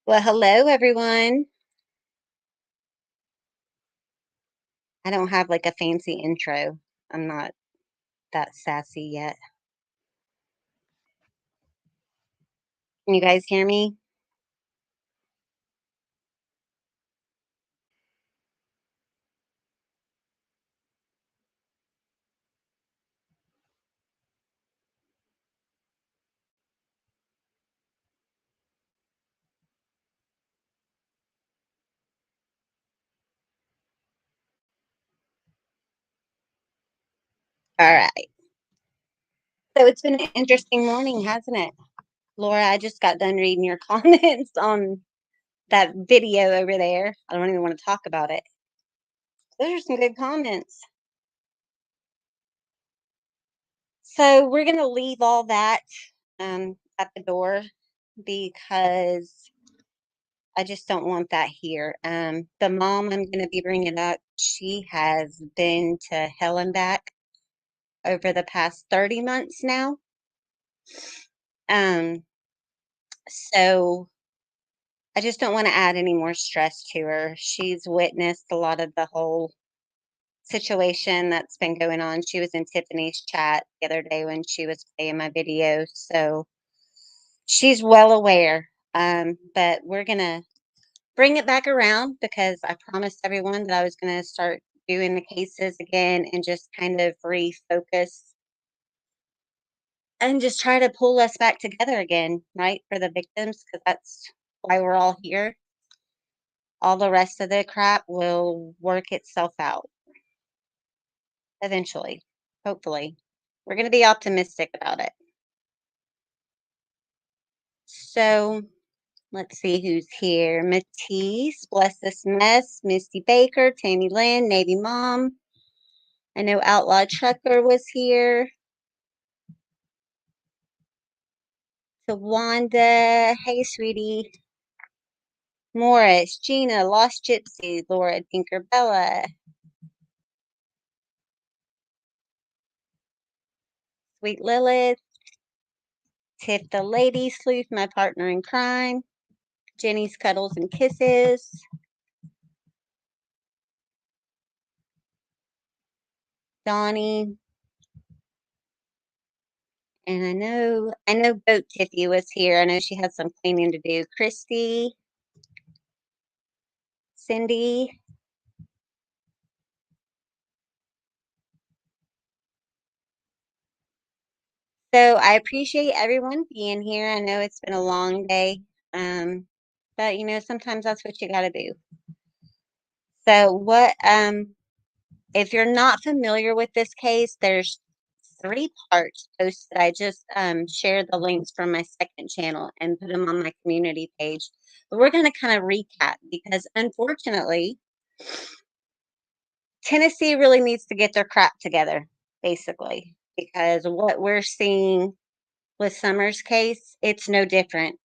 Well, hello, everyone. I don't have like a fancy intro. I'm not that sassy yet. Can you guys hear me? All right. So it's been an interesting morning, hasn't it? Laura, I just got done reading your comments on that video over there. I don't even want to talk about it. Those are some good comments. So we're going to leave all that at the door because I just don't want that here. The mom I'm going to be bringing up, she has been to hell and back over the past 30 months now. Um, so I just don't want to add any more stress to her. She's witnessed a lot of the whole situation that's been going on. She was in Tiffany's chat the other day when she was playing my video. So she's well aware. But we're going to bring it back around because I promised everyone that I was going to start doing the cases again and just kind of refocus and just try to pull us back together again, right? For the victims, because that's why we're all here. All the rest of the crap will work itself out eventually, hopefully. We're going to be optimistic about it. So let's see who's here. Matisse, Bless This Mess, Misty Baker, Tammy Lynn, Navy Mom. I know Outlaw Trucker was here. Tawanda, hey sweetie. Morris, Gina, Lost Gypsy, Laura Tinkerbella, Sweet Lilith, Tiff the Lady Sleuth, my partner in crime, Jenny's Cuddles and Kisses, Donnie, and I know Goat Tiffy was here. I know she had some cleaning to do. Christy, Cindy. So I appreciate everyone being here. I know it's been a long day. But sometimes that's what you gotta do. So if you're not familiar with this case, there's 3 parts posted. I just shared the links from my second channel and put them on my community page. But we're going to kind of recap because unfortunately, Tennessee really needs to get their crap together, basically, because what we're seeing with Summers' case, it's no different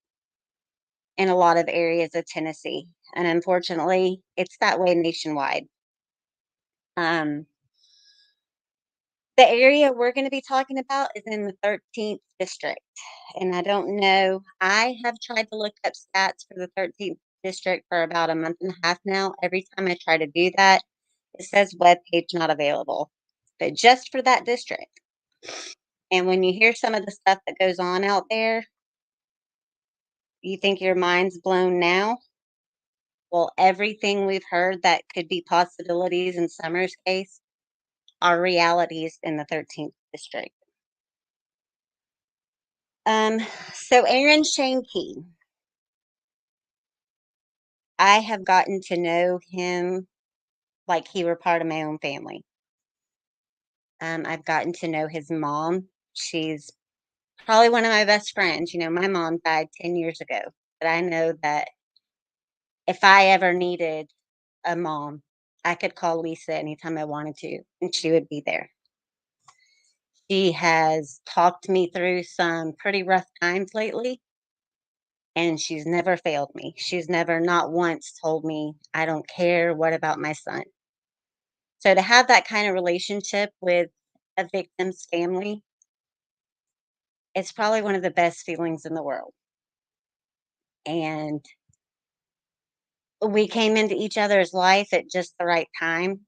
in a lot of areas of Tennessee. And unfortunately, it's that way nationwide. Um, The area we're going to be talking about is in the 13th district. And I don't know, I have tried to look up stats for the 13th district for about a month and a half now. Every time I try to do that, it says web page not available, but just for that district. And when you hear some of the stuff that goes on out there, you think your mind's blown now. Well, everything we've heard that could be possibilities in Summer's case are realities in the 13th district. Um, so Aaron Shankey, I have gotten to know him like he were part of my own family. I've gotten to know his mom. She's probably one of my best friends. My mom died 10 years ago, but I know that if I ever needed a mom, I could call Lisa anytime I wanted to, and she would be there. She has talked me through some pretty rough times lately, and she's never failed me. She's never, not once, told me, I don't care. What about my son? So to have that kind of relationship with a victim's family, it's probably one of the best feelings in the world. And we came into each other's life at just the right time.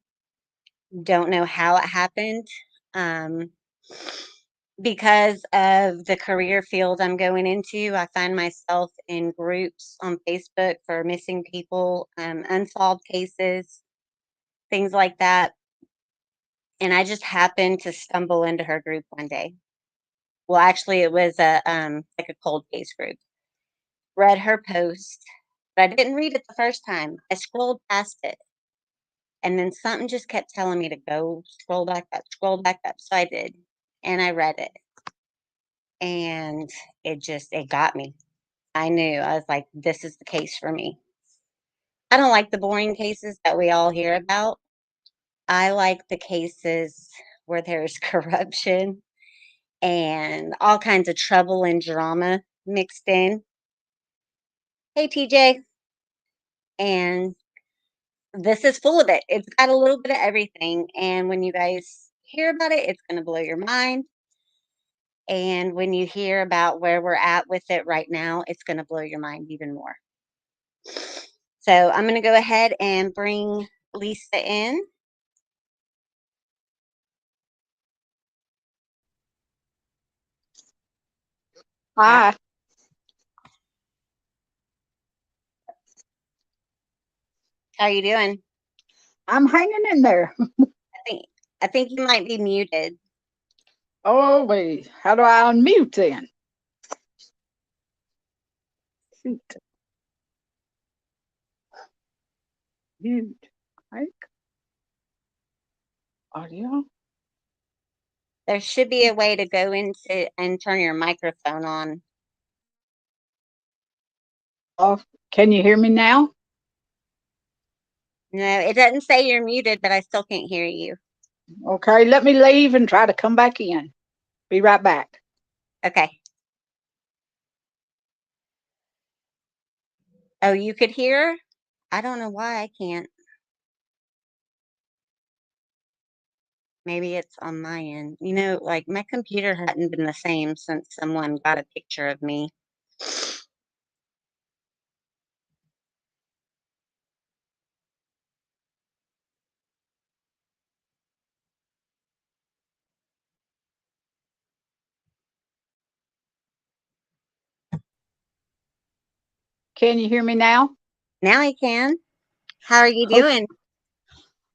Don't know how it happened. Um, because of the career field I'm going into, I find myself in groups on Facebook for missing people, unsolved cases, things like that. And I just happened to stumble into her group one day. Well, actually, it was a like a cold case group. Read her post, but I didn't read it the first time. I scrolled past it, and then something just kept telling me to go scroll back up, scroll back up. So I did, and I read it, and it got me. I knew. I was like, this is the case for me. I don't like the boring cases that we all hear about. I like the cases where there's corruption and all kinds of trouble and drama mixed in. Hey, TJ. And this is full of it. It's got a little bit of everything. And when you guys hear about it, it's going to blow your mind. And when you hear about where we're at with it right now, it's going to blow your mind even more. So I'm going to go ahead and bring Lisa in. Hi, How are you doing? I'm hanging in there. I think I think you might be muted. Oh, wait. How do I unmute then? Shoot. Mute. Mic. Audio. There should be a way to go into and turn your microphone on. Off. Can you hear me now? No, it doesn't say you're muted, but I still can't hear you. Okay, let me leave and try to come back in. Be right back. Okay. Oh, you could hear? I don't know why I can't. Maybe it's on my end. Like my computer hadn't been the same since someone got a picture of me. Can you hear me now? Now I can. How are you Okay. doing?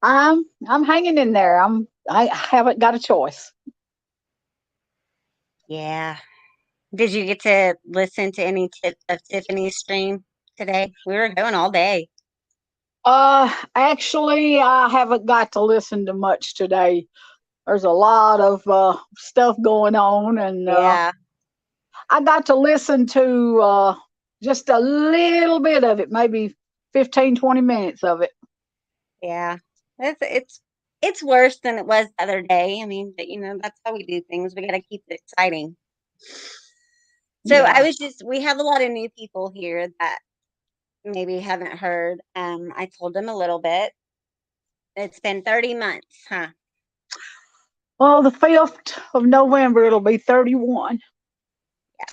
I'm hanging in there. I haven't got a choice. Yeah. Did you get to listen to any of Tiffany's stream today? We were going all day. Actually, I haven't got to listen to much today. There's a lot of stuff going on, and Yeah. I got to listen to just a little bit of it, maybe 15, 20 minutes of it. Yeah. It's worse than it was the other day. I mean, but that's how we do things. We got to keep it exciting. So Yeah. we have a lot of new people here that maybe haven't heard. I told them a little bit. It's been 30 months, huh? Well, the 5th of November, it'll be 31. Yeah.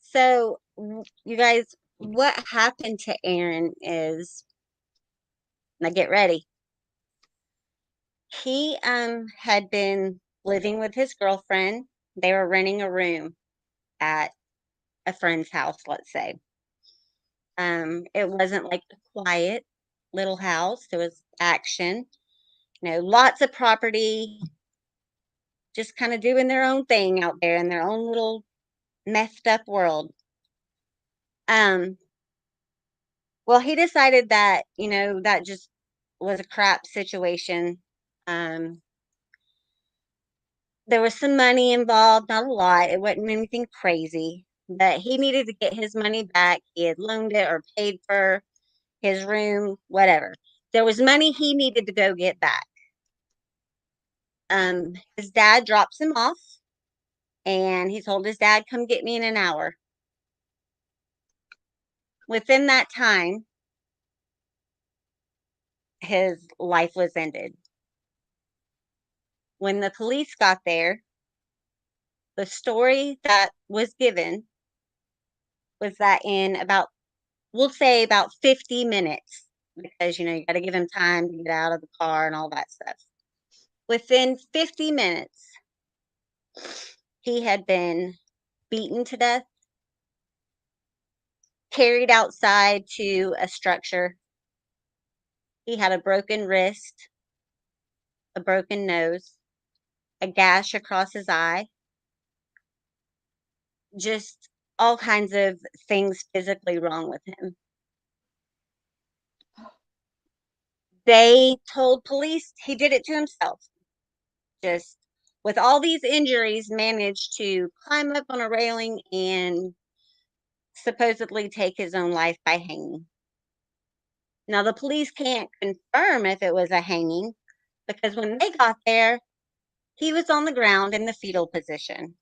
So you guys, what happened to Aaron is, now get ready. He had been living with his girlfriend. They were renting a room at a friend's house, let's say. It wasn't like a quiet little house. There was action, lots of property, just kind of doing their own thing out there in their own little messed up world. Um, well, he decided that, that just was a crap situation. Um, there was some money involved, not a lot. It wasn't anything crazy, but he needed to get his money back. He had loaned it or paid for his room, whatever. There was money he needed to go get back. His dad drops him off, and he told his dad, come get me in an hour. Within that time, his life was ended. When the police got there, the story that was given was that in about we'll say about 50 minutes because, you got to give him time to get out of the car and all that stuff. Within 50 minutes, he had been beaten to death, carried outside to a structure. He had a broken wrist, a broken nose, a gash across his eye, just all kinds of things physically wrong with him. They told police he did it to himself. Just with all these injuries, managed to climb up on a railing and supposedly take his own life by hanging. Now, the police can't confirm if it was a hanging because when they got there, he was on the ground in the fetal position.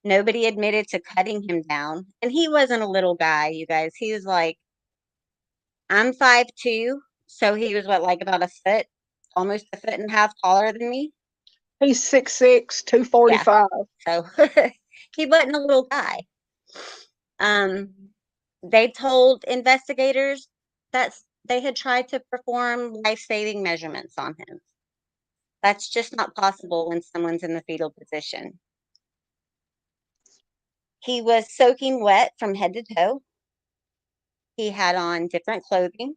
Nobody admitted to cutting him down. And he wasn't a little guy, you guys. He was like, I'm 5'2", so he was what, like about a foot, almost a foot and a half taller than me. He's 6'6", 245. So he wasn't a little guy. They told investigators that they had tried to perform life-saving measurements on him. That's just not possible when someone's in the fetal position. He was soaking wet from head to toe. He had on different clothing.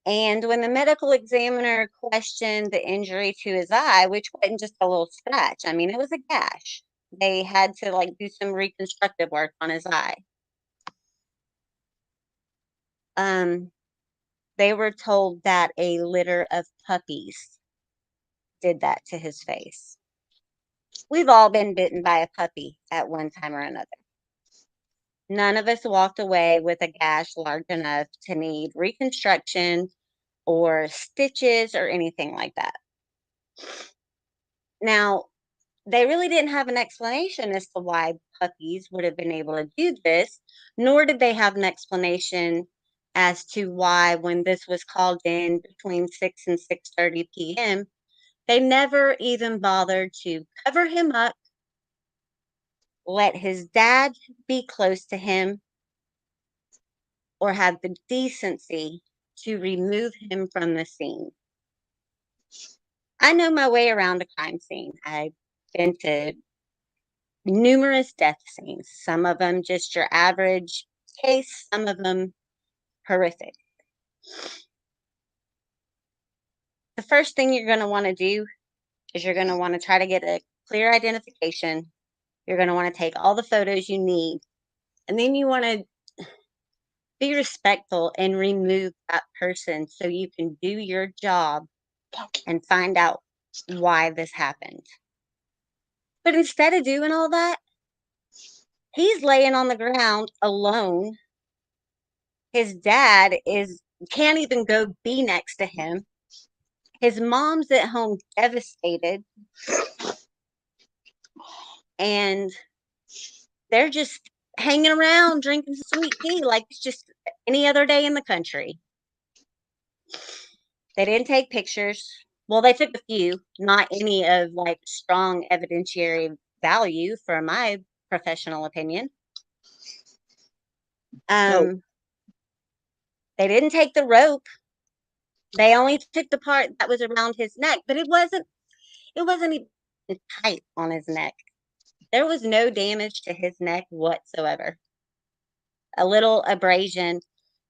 And when the medical examiner questioned the injury to his eye, which wasn't just a little scratch, I mean, it was a gash. They had to do some reconstructive work on his eye. They were told that a litter of puppies did that to his face. We've all been bitten by a puppy at one time or another. None of us walked away with a gash large enough to need reconstruction or stitches or anything like that. Now, they really didn't have an explanation as to why puppies would have been able to do this, nor did they have an explanation as to why, when this was called in between 6 and 6:30 p.m., they never even bothered to cover him up, let his dad be close to him, or have the decency to remove him from the scene. I know my way around a crime scene. I've been to numerous death scenes, some of them just your average case, some of them horrific. The first thing you're going to want to do is you're going to want to try to get a clear identification. You're going to want to take all the photos you need, and then you want to be respectful and remove that person so you can do your job and find out why this happened. But instead of doing all that, he's laying on the ground alone. His dad can't even go be next to him. His mom's at home devastated. And they're just hanging around drinking sweet tea like it's just any other day in the country. They didn't take pictures. Well, they took a few, not any of strong evidentiary value for my professional opinion. No. They didn't take the rope. They only took the part that was around his neck, but it wasn't even tight on his neck. There was no damage to his neck whatsoever. A little abrasion,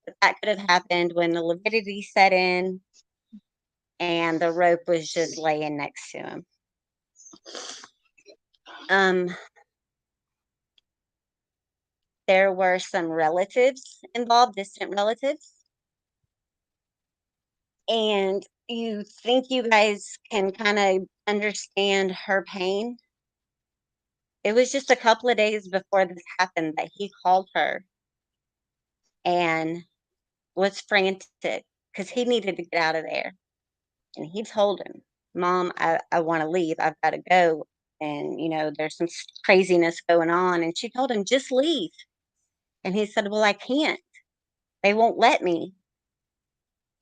but that could have happened when the lividity set in and the rope was just laying next to him. There were some relatives involved, distant relatives. And you think you guys can kind of understand her pain. It was just a couple of days before this happened that he called her and was frantic because he needed to get out of there. And he told him, Mom, I want to leave. I've got to go. And, there's some craziness going on. And she told him, just leave. And he said, well, I can't. They won't let me.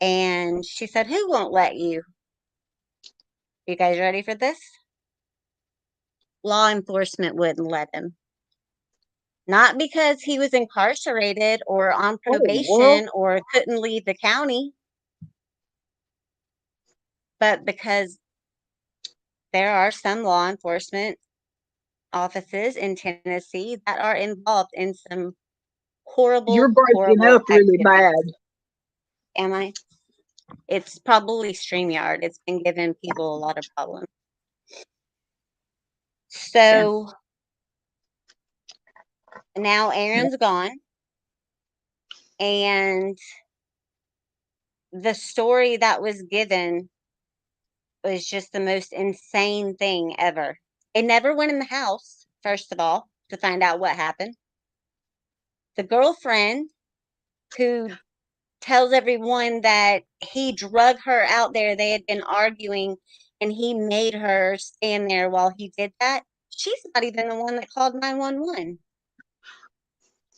And she said, who won't let you? You guys ready for this? Law enforcement wouldn't let him. Not because he was incarcerated or on What in the world? probation or couldn't leave the county, but because there are some law enforcement offices in Tennessee that are involved in some You're horrible, breaking horrible up really activities. bad. Am I? It's probably StreamYard. It's been giving people a lot of problems. Yeah. So now Aaron's gone, and the story that was given was just the most insane thing ever. It never went in the house, first of all, to find out what happened. The girlfriend who tells everyone that he drug her out there, they had been arguing, and he made her stand there while he did that. She's not even the one that called 911.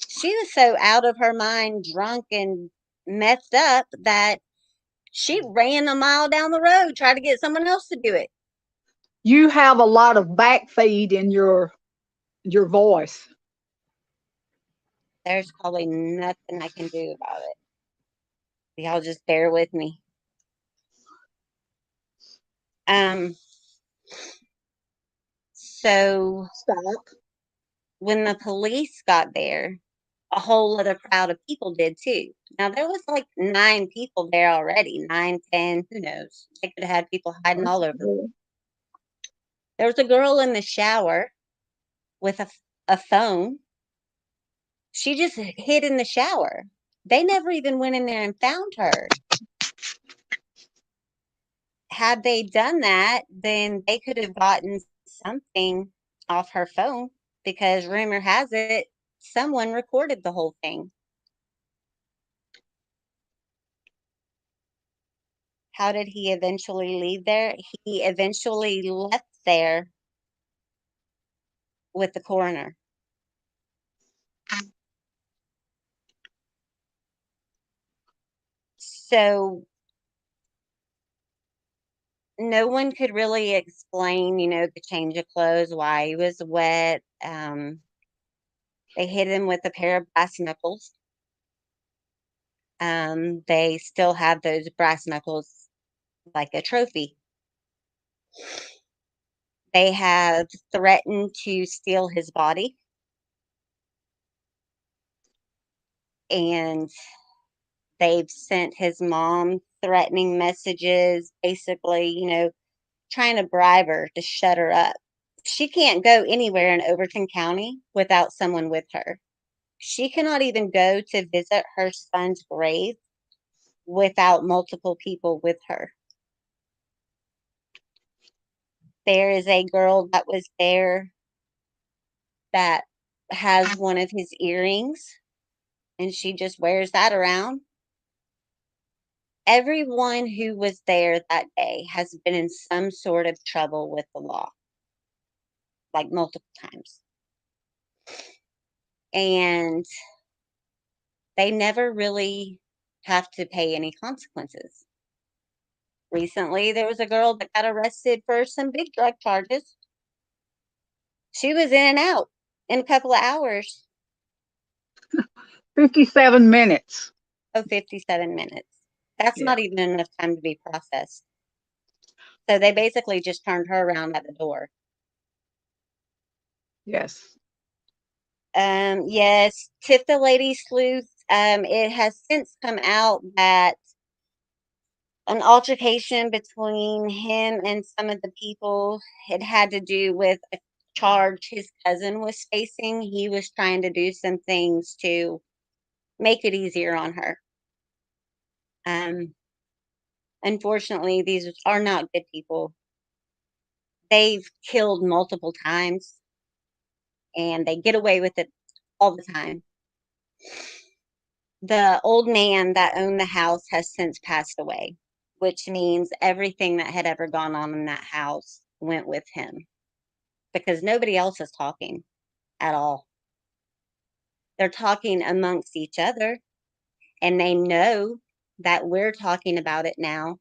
She was so out of her mind, drunk and messed up that she ran a mile down the road, tried to get someone else to do it. You have a lot of backfeed in your voice. There's probably nothing I can do about it. Y'all just bear with me. Um, so Stop. when the police got there, a whole other crowd of people did too. Now there was like 9 people there already, 9, 10, who knows? They could have had people hiding all over. There was a girl in the shower with a phone. She just hid in the shower. They never even went in there and found her. Had they done that, then they could have gotten something off her phone, because rumor has it someone recorded the whole thing. How did he eventually leave there? He eventually left there with the coroner. So no one could really explain, the change of clothes, why he was wet. They hit him with a pair of brass knuckles. They still have those brass knuckles like a trophy. They have threatened to steal his body, and they've sent his mom threatening messages, basically, trying to bribe her to shut her up. She can't go anywhere in Overton County without someone with her. She cannot even go to visit her son's grave without multiple people with her. There is a girl that was there that has one of his earrings, and she just wears that around. Everyone who was there that day has been in some sort of trouble with the law, like multiple times. And they never really have to pay any consequences. Recently, there was a girl that got arrested for some big drug charges. She was in and out in a couple of hours. 57 minutes. Oh, 57 minutes. That's Yeah. not even enough time to be processed. So they basically just turned her around at the door. Yes. Yes, Tiff the Lady Sleuth. It has since come out that an altercation between him and some of the people, it had to do with a charge his cousin was facing. He was trying to do some things to make it easier on her. Um, Unfortunately, these are not good people. They've killed multiple times, and they get away with it all the time. The old man that owned the house has since passed away, which means everything that had ever gone on in that house went with him, because nobody else is talking at all. They're talking amongst each other, and they know that we're talking about it now,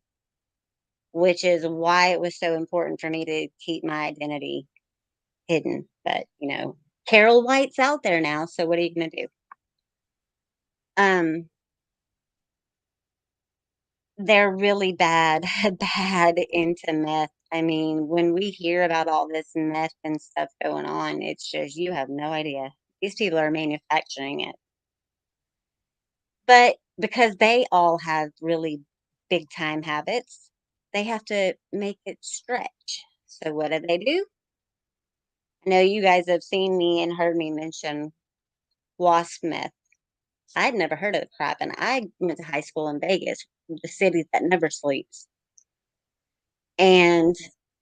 which is why it was so important for me to keep my identity hidden. But, Carol White's out there now, so what are you gonna do? They're really bad, bad into meth. I mean, when we hear about all this meth and stuff going on, it's just you have no idea. These people are manufacturing it. But because they all have really big time habits, they have to make it stretch. So what do? I know you guys have seen me and heard me mention wasp meth. I'd never heard of the crap, and I went to high school in Vegas, the city that never sleeps. And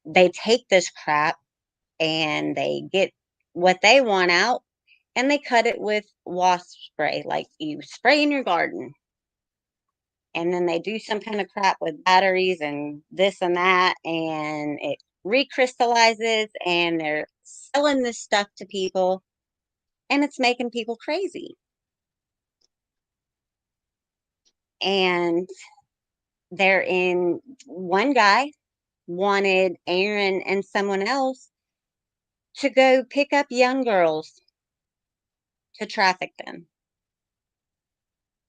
they take this crap and they get what they want out and they cut it with wasp spray, like you spray in your garden. And then they do some kind of crap with batteries and this and that, and it recrystallizes, and they're selling this stuff to people, and it's making people crazy. And one guy wanted Aaron and someone else to go pick up young girls to traffic them.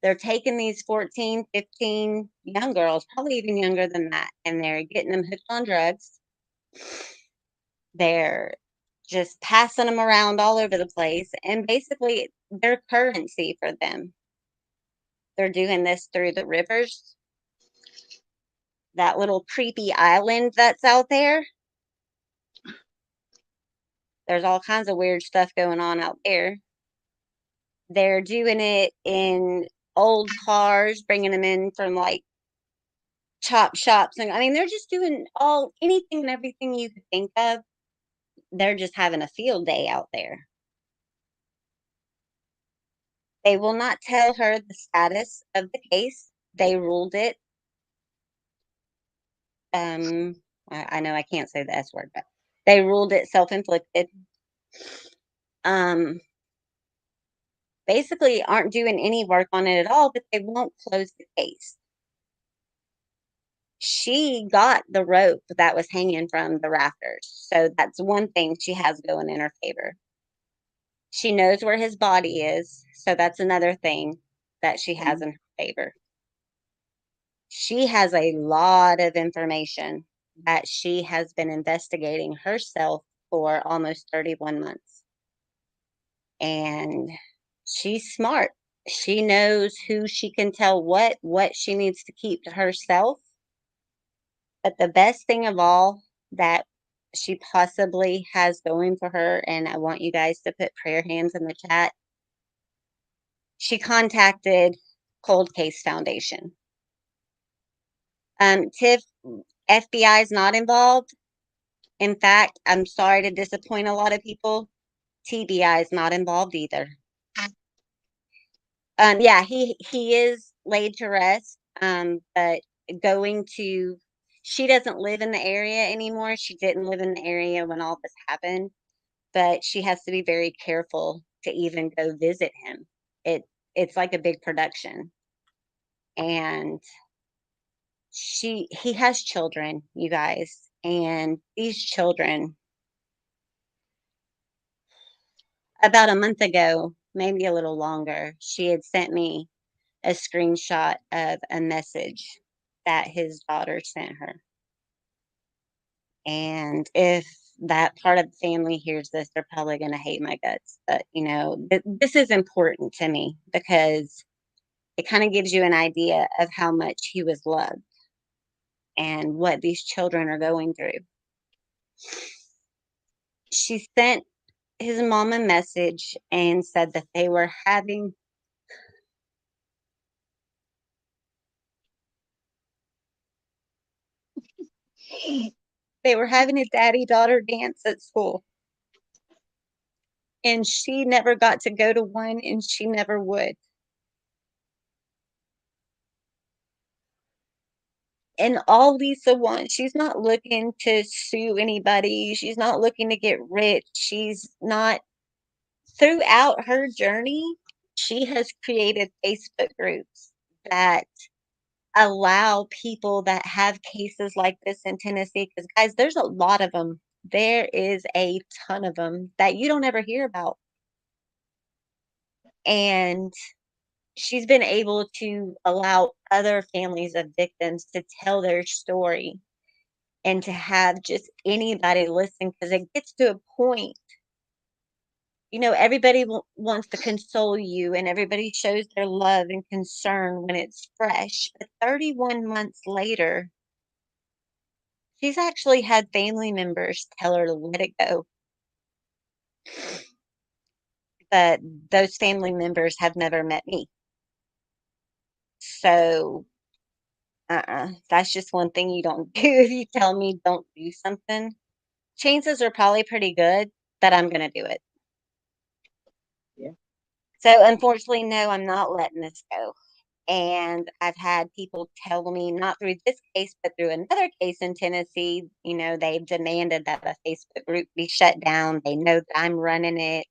They're taking these 14, 15 young girls, probably even younger than that, and they're getting them hooked on drugs. They're just passing them around all over the place, and basically, they're currency for them. They're doing this through the rivers, that little creepy island that's out there. There's all kinds of weird stuff going on out there. They're doing it in old cars, bringing them in from like chop shops, and I mean, they're just doing anything and everything you could think of. They're just having a field day out there. They will not tell her the status of the case. They ruled it. I know I can't say the S word, but they ruled it self-inflicted. Um, Basically aren't doing any work on it at all, but they won't close the case. She got the rope that was hanging from the rafters. So that's one thing she has going in her favor. She knows where his body is. So that's another thing that she has in her favor. She has a lot of information that she has been investigating herself for almost 31 months. And she's smart. She knows who she can tell what she needs to keep to herself. But the best thing of all that she possibly has going for her, and I want you guys to put prayer hands in the chat, she contacted Cold Case Foundation. Tiff, FBI is not involved. In fact, I'm sorry to disappoint a lot of people. TBI is not involved either. Yeah, he is laid to rest. But she doesn't live in the area anymore. She didn't live in the area when all this happened, but she has to be very careful to even go visit him. It's like a big production. And he has children, you guys, and these children, about a month ago, maybe a little longer, she had sent me a screenshot of a message that his daughter sent her. And if that part of the family hears this, they're probably going to hate my guts. But, this is important to me because it kind of gives you an idea of how much he was loved and what these children are going through. She sent his mom a message and said that they were having a daddy-daughter dance at school. And she never got to go to one, and she never would. And all Lisa wants, she's not looking to sue anybody. She's not looking to get rich. She's not, throughout her journey, she has created Facebook groups that allow people that have cases like this in Tennessee. Because, guys, there's a lot of them. There is a ton of them that you don't ever hear about. And she's been able to allow other families of victims to tell their story and to have just anybody listen, because it gets to a point, everybody wants to console you and everybody shows their love and concern when it's fresh. But 31 months later, she's actually had family members tell her to let it go. But those family members have never met me. So, that's just one thing you don't do. If you tell me don't do something, chances are probably pretty good that I'm going to do it. Yeah. So, unfortunately, no, I'm not letting this go. And I've had people tell me, not through this case, but through another case in Tennessee, they've demanded that a Facebook group be shut down. They know that I'm running it.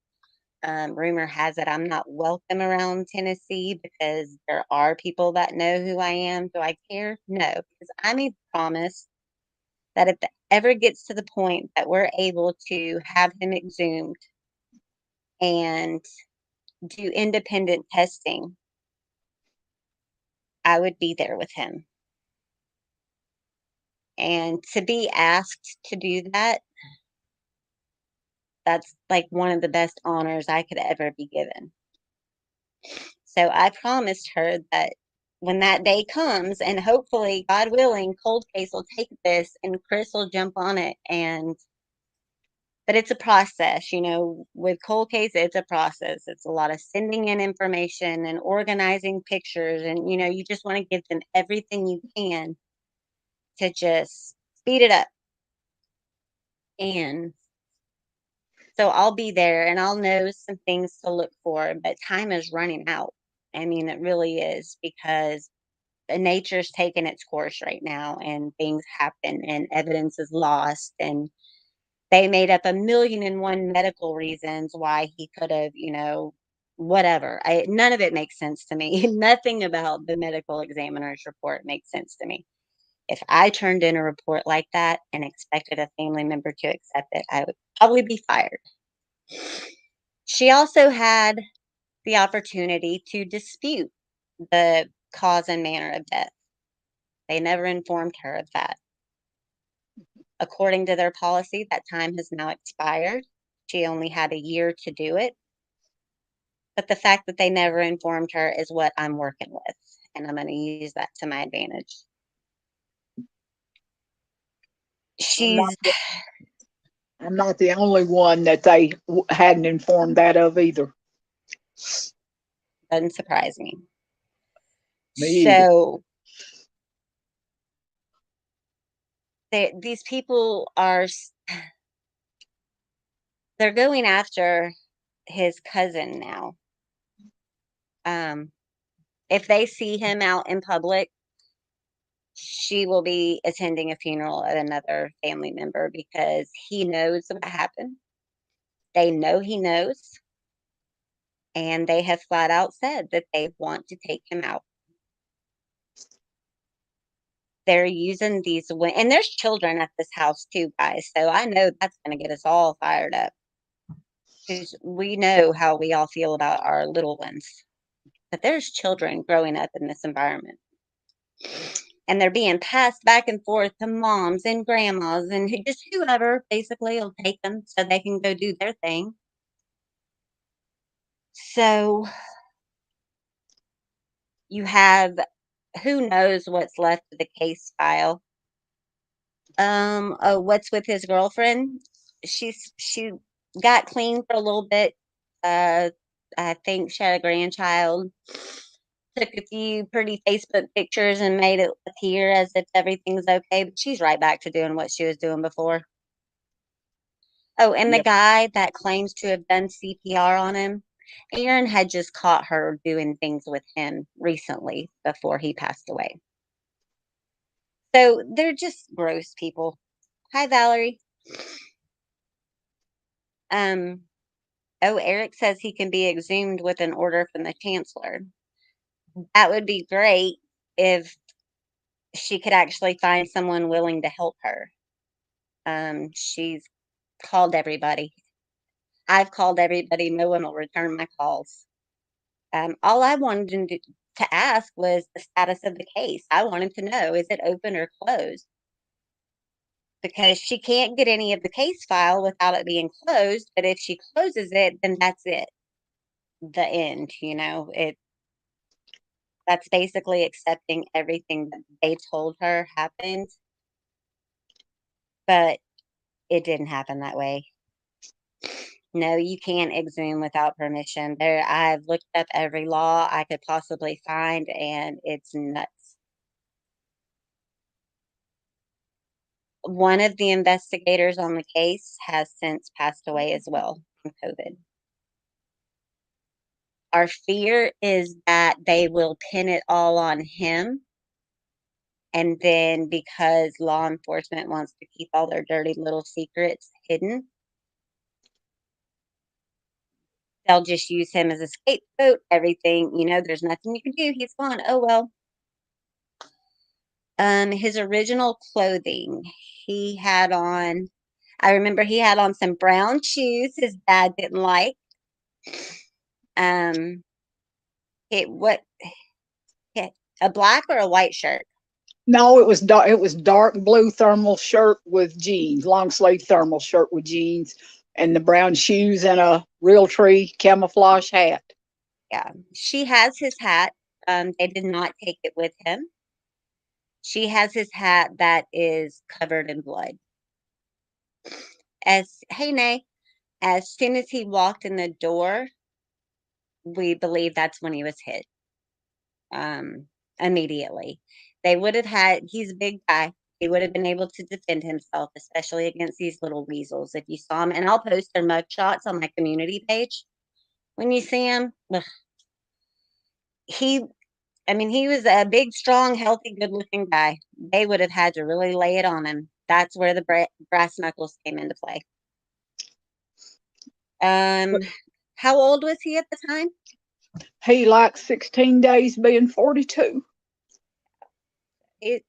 Rumor has it I'm not welcome around Tennessee because there are people that know who I am. Do I care? No, because I made the promise that if it ever gets to the point that we're able to have him exhumed and do independent testing, I would be there with him. And to be asked to do that, that's like one of the best honors I could ever be given. So I promised her that when that day comes, and hopefully, God willing, Cold Case will take this and Chris will jump on it. But it's a process, with Cold Case, it's a process. It's a lot of sending in information and organizing pictures. And, you just want to give them everything you can to just speed it up. And so I'll be there and I'll know some things to look for, but time is running out. I mean, it really is, because nature's taking its course right now and things happen and evidence is lost, and they made up a million and one medical reasons why he could have, whatever. None of it makes sense to me. Nothing about the medical examiner's report makes sense to me. If I turned in a report like that and expected a family member to accept it, I would probably be fired. She also had the opportunity to dispute the cause and manner of death. They never informed her of that. According to their policy, that time has now expired. She only had a year to do it. But the fact that they never informed her is what I'm working with, and I'm going to use that to my advantage. I'm not She's the, I'm not the only one that they hadn't informed that of either. doesn't surprise me. Me either. So these people they're going after his cousin now. If they see him out in public, she will be attending a funeral of another family member because he knows what happened. They know he knows, and they have flat out said that they want to take him out. They're using and there's children at this house too, guys. So I know that's going to get us all fired up, because we know how we all feel about our little ones. But there's children growing up in this environment. And they're being passed back and forth to moms and grandmas and just whoever basically will take them so they can go do their thing. So you have, who knows what's left of the case file. Oh, what's with his girlfriend? She got clean for a little bit. Uh, I think she had a grandchild. Took a few pretty Facebook pictures and made it appear as if everything's okay, but she's right back to doing what she was doing before. Oh, and the Yep. guy that claims to have done CPR on him, Aaron had just caught her doing things with him recently before he passed away. So they're just gross people. Hi, Valerie. Um, oh, Eric says he can be exhumed with an order from the chancellor. That would be great if she could actually find someone willing to help her. She's called everybody. I've called everybody. No one will return my calls. All I wanted to ask was the status of the case. I wanted to know, is it open or closed? Because she can't get any of the case file without it being closed, but if she closes it, then that's it. The end, that's basically accepting everything that they told her happened, but it didn't happen that way. No, you can't exhume without permission. I've looked up every law I could possibly find, and it's nuts. One of the investigators on the case has since passed away as well from COVID. Our fear is that they will pin it all on him. And then because law enforcement wants to keep all their dirty little secrets hidden, they'll just use him as a scapegoat. Everything, there's nothing you can do. He's gone. Oh, well. His original clothing, he had on, I remember he had on some brown shoes his dad didn't like. What, a black or a white shirt? No, it was dark. It was dark blue thermal shirt with jeans, long sleeve thermal shirt with jeans, and the brown shoes and a Realtree camouflage hat. Yeah, she has his hat. They did not take it with him. She has his hat that is covered in blood. Hey, Nay, as soon as he walked in the door, we believe that's when he was hit. Immediately. They would have he's a big guy. He would have been able to defend himself, especially against these little weasels. If you saw him, and I'll post their mug shots on my community page. When you see him, he was a big, strong, healthy, good-looking guy. They would have had to really lay it on him. That's where the brass knuckles came into play. How old was he at the time? He like 16 days being 42. He's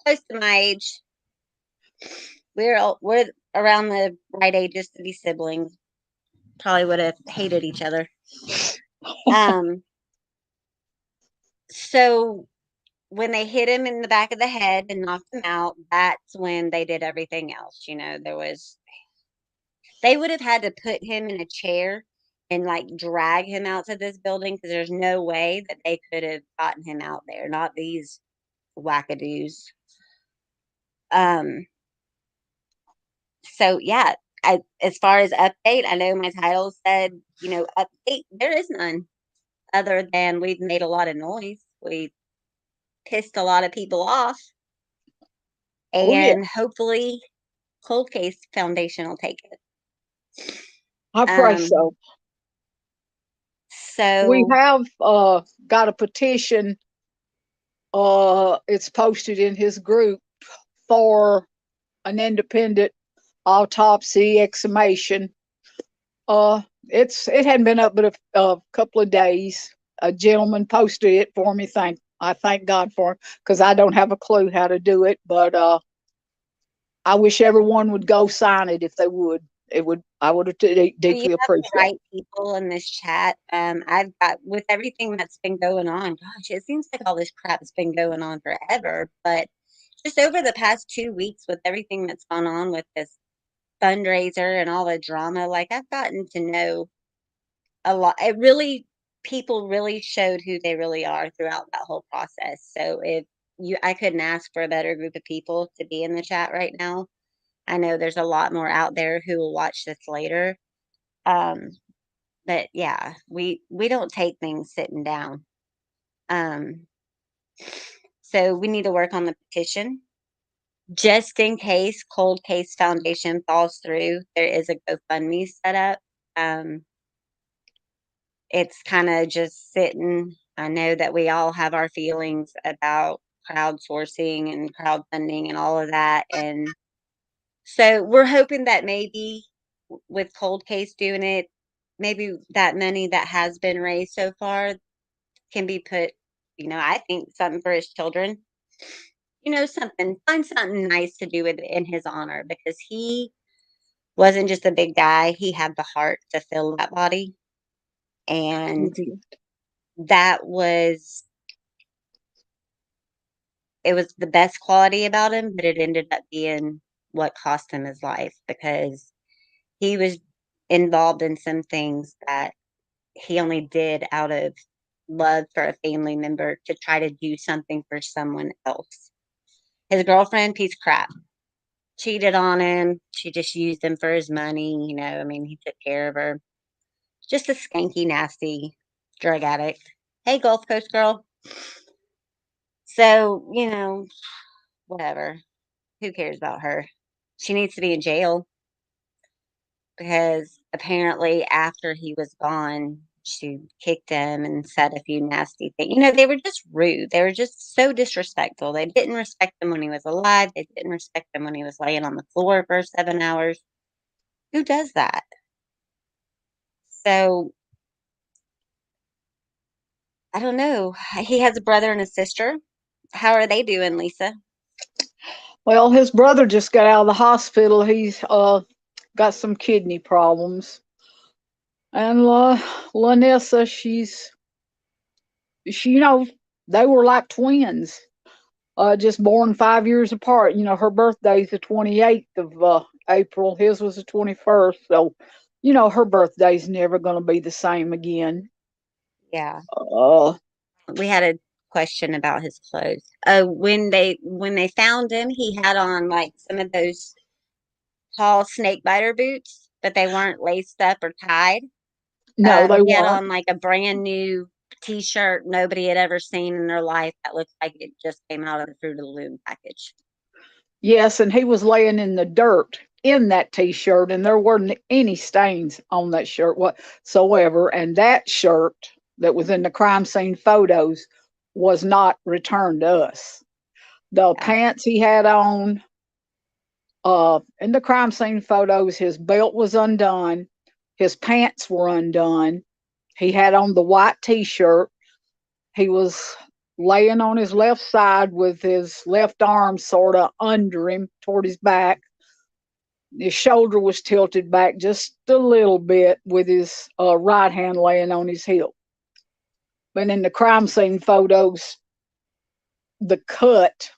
close to my age. We're around the right ages to be siblings. Probably would have hated each other. So when they hit him in the back of the head and knocked him out, that's when they did everything else. They would have had to put him in a chair and like drag him out to this building because there's no way that they could have gotten him out there. Not these wackadoos. So yeah, as far as update, I know my title said, update. There is none other than we've made a lot of noise. We pissed a lot of people off. And hopefully Cold Case Foundation will take it. I pray so. So we have got a petition. It's posted in his group for an independent autopsy exhumation. It hadn't been up but a couple of days. A gentleman posted it for me. I thank God for him because I don't have a clue how to do it, but I wish everyone would go sign it if they would. I would deeply appreciate the right people in this chat. I've got, with everything that's been going on, gosh, it seems like all this crap's been going on forever, but just over the past 2 weeks with everything that's gone on with this fundraiser and all the drama, like I've gotten to know a lot. People really showed who they really are throughout that whole process. So I couldn't ask for a better group of people to be in the chat right now. I know there's a lot more out there who will watch this later. But yeah, we don't take things sitting down. So we need to work on the petition. Just in case Cold Case Foundation falls through, there is a GoFundMe set up. It's kind of just sitting. I know that we all have our feelings about crowdsourcing and crowdfunding and all of that. And so we're hoping that maybe with Cold Case doing it, maybe that money that has been raised so far can be put, I think something for his children. Find something nice to do in his honor, because he wasn't just a big guy. He had the heart to fill that body. And that was it was the best quality about him, but it ended up being what cost him his life because he was involved in some things that he only did out of love for a family member to try to do something for someone else. His girlfriend, piece of crap, cheated on him. She just used him for his money. I mean, he took care of her. Just a skanky, nasty drug addict. Hey, Gulf Coast girl. So, whatever. Who cares about her? She needs to be in jail because apparently after he was gone, she kicked him and said a few nasty things. They were just rude. They were just so disrespectful. They didn't respect him when he was alive. They didn't respect him when he was laying on the floor for 7 hours. Who does that? So I don't know. He has a brother and a sister. How are they doing, Lisa? Well, his brother just got out of the hospital. He's got some kidney problems. And Lanessa, she, they were like twins, just born 5 years apart. Her birthday's the 28th of April. His was the 21st. So, her birthday's never going to be the same again. Yeah. Uh, We had a question about his clothes. When they found him, he had on like some of those tall snake biter boots, but they weren't laced up or tied. no, they He had weren't. on like a brand new t-shirt nobody had ever seen in their life that looked like it just came out of the Fruit of the Loom package. Yes, and he was laying in the dirt in that t-shirt, and there weren't any stains on that shirt whatsoever. And that shirt that was in the crime scene photos was not returned to us. The Yeah. pants he had on, in the crime scene photos, his belt was undone, his pants were undone. He had on the white t-shirt. He was laying on his left side with his left arm sort of under him toward his back. His shoulder was tilted back just a little bit with his right hand laying on his hip. But in the crime scene photos, the cut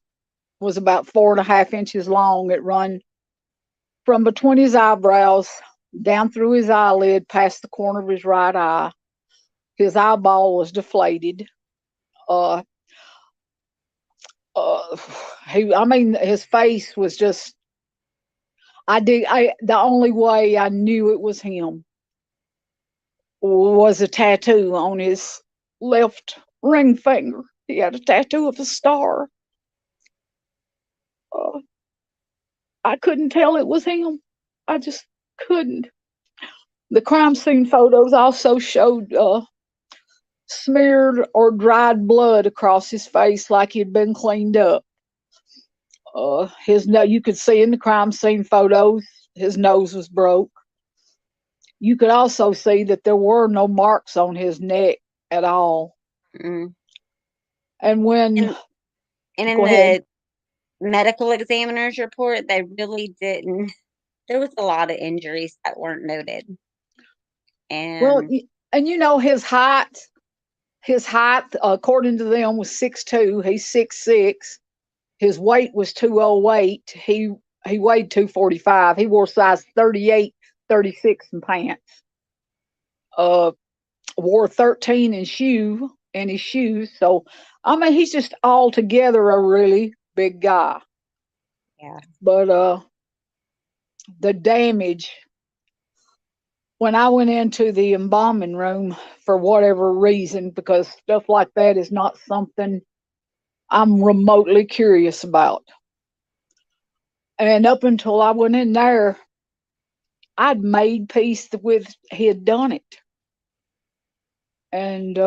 was about 4.5 inches long. It run from between his eyebrows down through his eyelid past the corner of his right eye. His eyeball was deflated. Uh, uh, his face was just. The only way I knew it was him was a tattoo on his left ring finger. He had a tattoo of a star. Uh, I couldn't tell it was him. I just couldn't. The crime scene photos also showed smeared or dried blood across his face like he'd been cleaned up. You could see in the crime scene photos his nose was broke. You could also see that there were no marks on his neck at all. Mm. And when and in go ahead. the medical examiner's report, they really didn't. There was a lot of injuries that weren't noted. Well, And and his height, according to them, was 6'2". He's 6'6". His weight was 208. He weighed 245. He wore size 38, 36 in pants. Wore 13 in his shoes. So he's just altogether a really big guy. yeah. But the damage, when I went into the embalming room for whatever reason, because stuff like that is not something I'm remotely curious about. And up until I went in there, I'd made peace with he had done it. And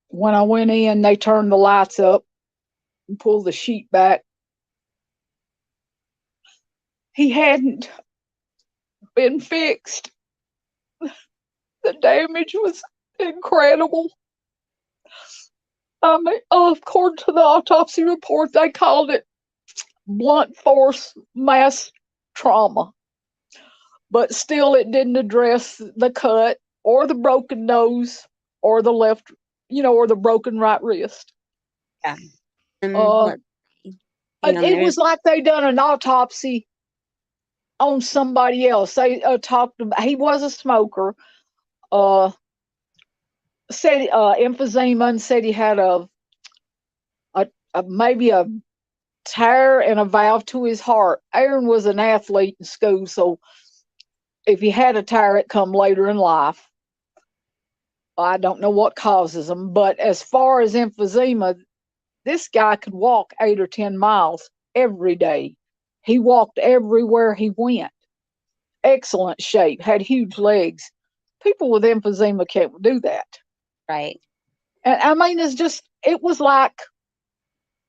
when I went in, they turned the lights up and pulled the sheet back. He hadn't been fixed. The damage was incredible. According to the autopsy report, they called it blunt force mass trauma. But still, it didn't address the cut or the broken nose or the left or the broken right wrist. Yeah. Uh, Let's see. Hang on, it there's was like they done an autopsy on somebody else. They talked about he was a smoker. Uh, said emphysema, and said he had a maybe a tear and a valve to his heart. Aaron was an athlete in school, so if he had a tear, it come later in life. I don't know what causes them, but as far as emphysema, this guy could walk 8 or 10 miles every day. He walked everywhere he went. Excellent shape, had huge legs. People with emphysema can't do that. right. And I mean, it was like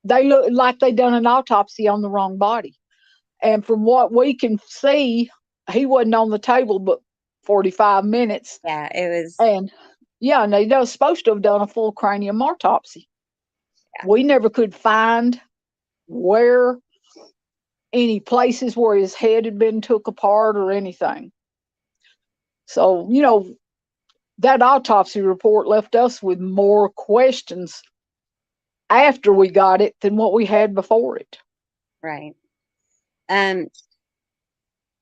they looked like they done an autopsy on the wrong body. And from what we can see, he wasn't on the table but 45 minutes. Yeah, it was. And yeah, and they were supposed to have done a full cranium autopsy. Yeah. We never could find where any places where his head had been took apart or anything. So, that autopsy report left us with more questions after we got it than what we had before it. Right. Um,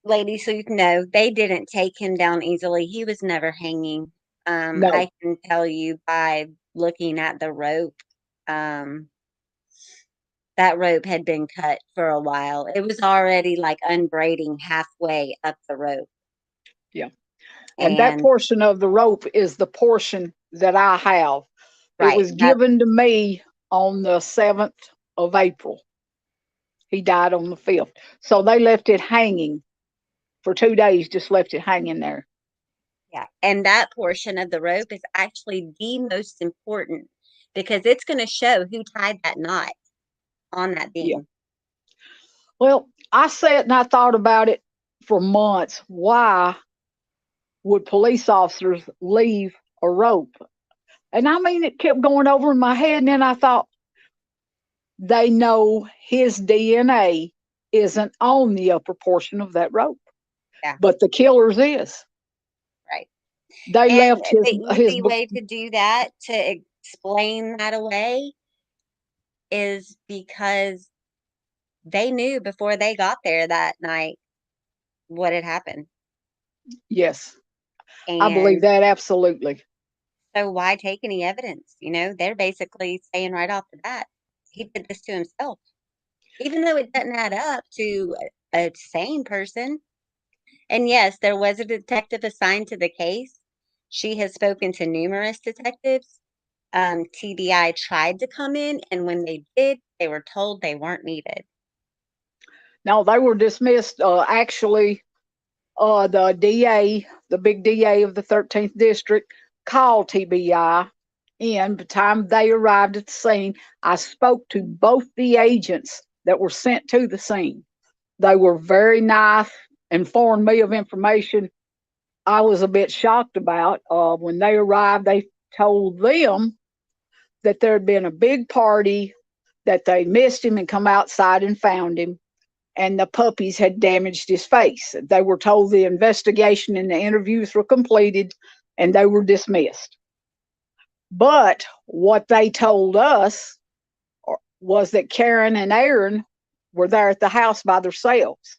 Ladies, so you know, they didn't take him down easily. He was never hanging. No. I can tell you by looking at the rope. That rope had been cut for a while. It was already like unbraiding halfway up the rope. Yeah. And that portion of the rope is the portion that I have. Right, it was given to me on the 7th of April. He died on the 5th. So they left it hanging for 2 days, just left it hanging there. Yeah. And that portion of the rope is actually the most important because it's going to show who tied that knot on that beam. Yeah. Well, I sat and I thought about it for months. Why would police officers leave a rope? And I mean, it kept going over in my head. And then I thought, they know his DNA isn't on the upper portion of that rope. Yeah. But the killer's is. Right. They left the easy way to do that, to explain that away, is because they knew before they got there that night what had happened. Yes. And I believe that absolutely. so why take any evidence? They're basically saying right off the bat, he did this to himself. Even though it doesn't add up to a sane person. And yes, there was a detective assigned to the case. She has spoken to numerous detectives. TBI tried to come in, and when they did, they were told they weren't needed. No, they were dismissed. Actually, the DA, the big DA of the 13th district, called TBI. And by the time they arrived at the scene, I spoke to both the agents that were sent to the scene. They were very nice, informed me of information I was a bit shocked about. When they arrived, they told them that there had been a big party, that they missed him and come outside and found him, and the puppies had damaged his face. They were told the investigation and the interviews were completed and they were dismissed. But what they told us was that Karen and Aaron were there at the house by themselves,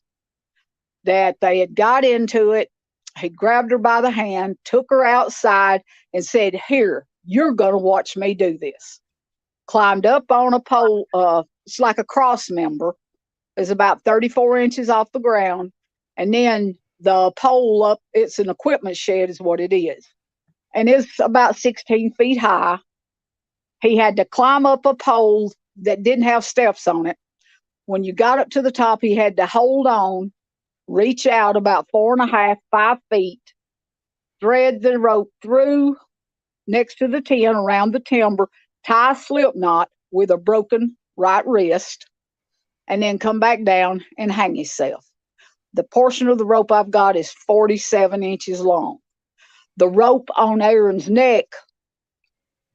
that they had got into it. He grabbed her by the hand, took her outside, and said, "Here, you're going to watch me do this." Climbed up on a pole. It's like a cross member. It's about 34 inches off the ground. And then the pole up, it's an equipment shed is what it is. And it's about 16 feet high. He had to climb up a pole that didn't have steps on it. When you got up to the top, he had to hold on, reach out about 4.5, 5 feet, thread the rope through next to the tin around the timber, tie a slip knot with a broken right wrist, and then come back down and hang himself. The portion of the rope I've got is 47 inches long. The rope on Aaron's neck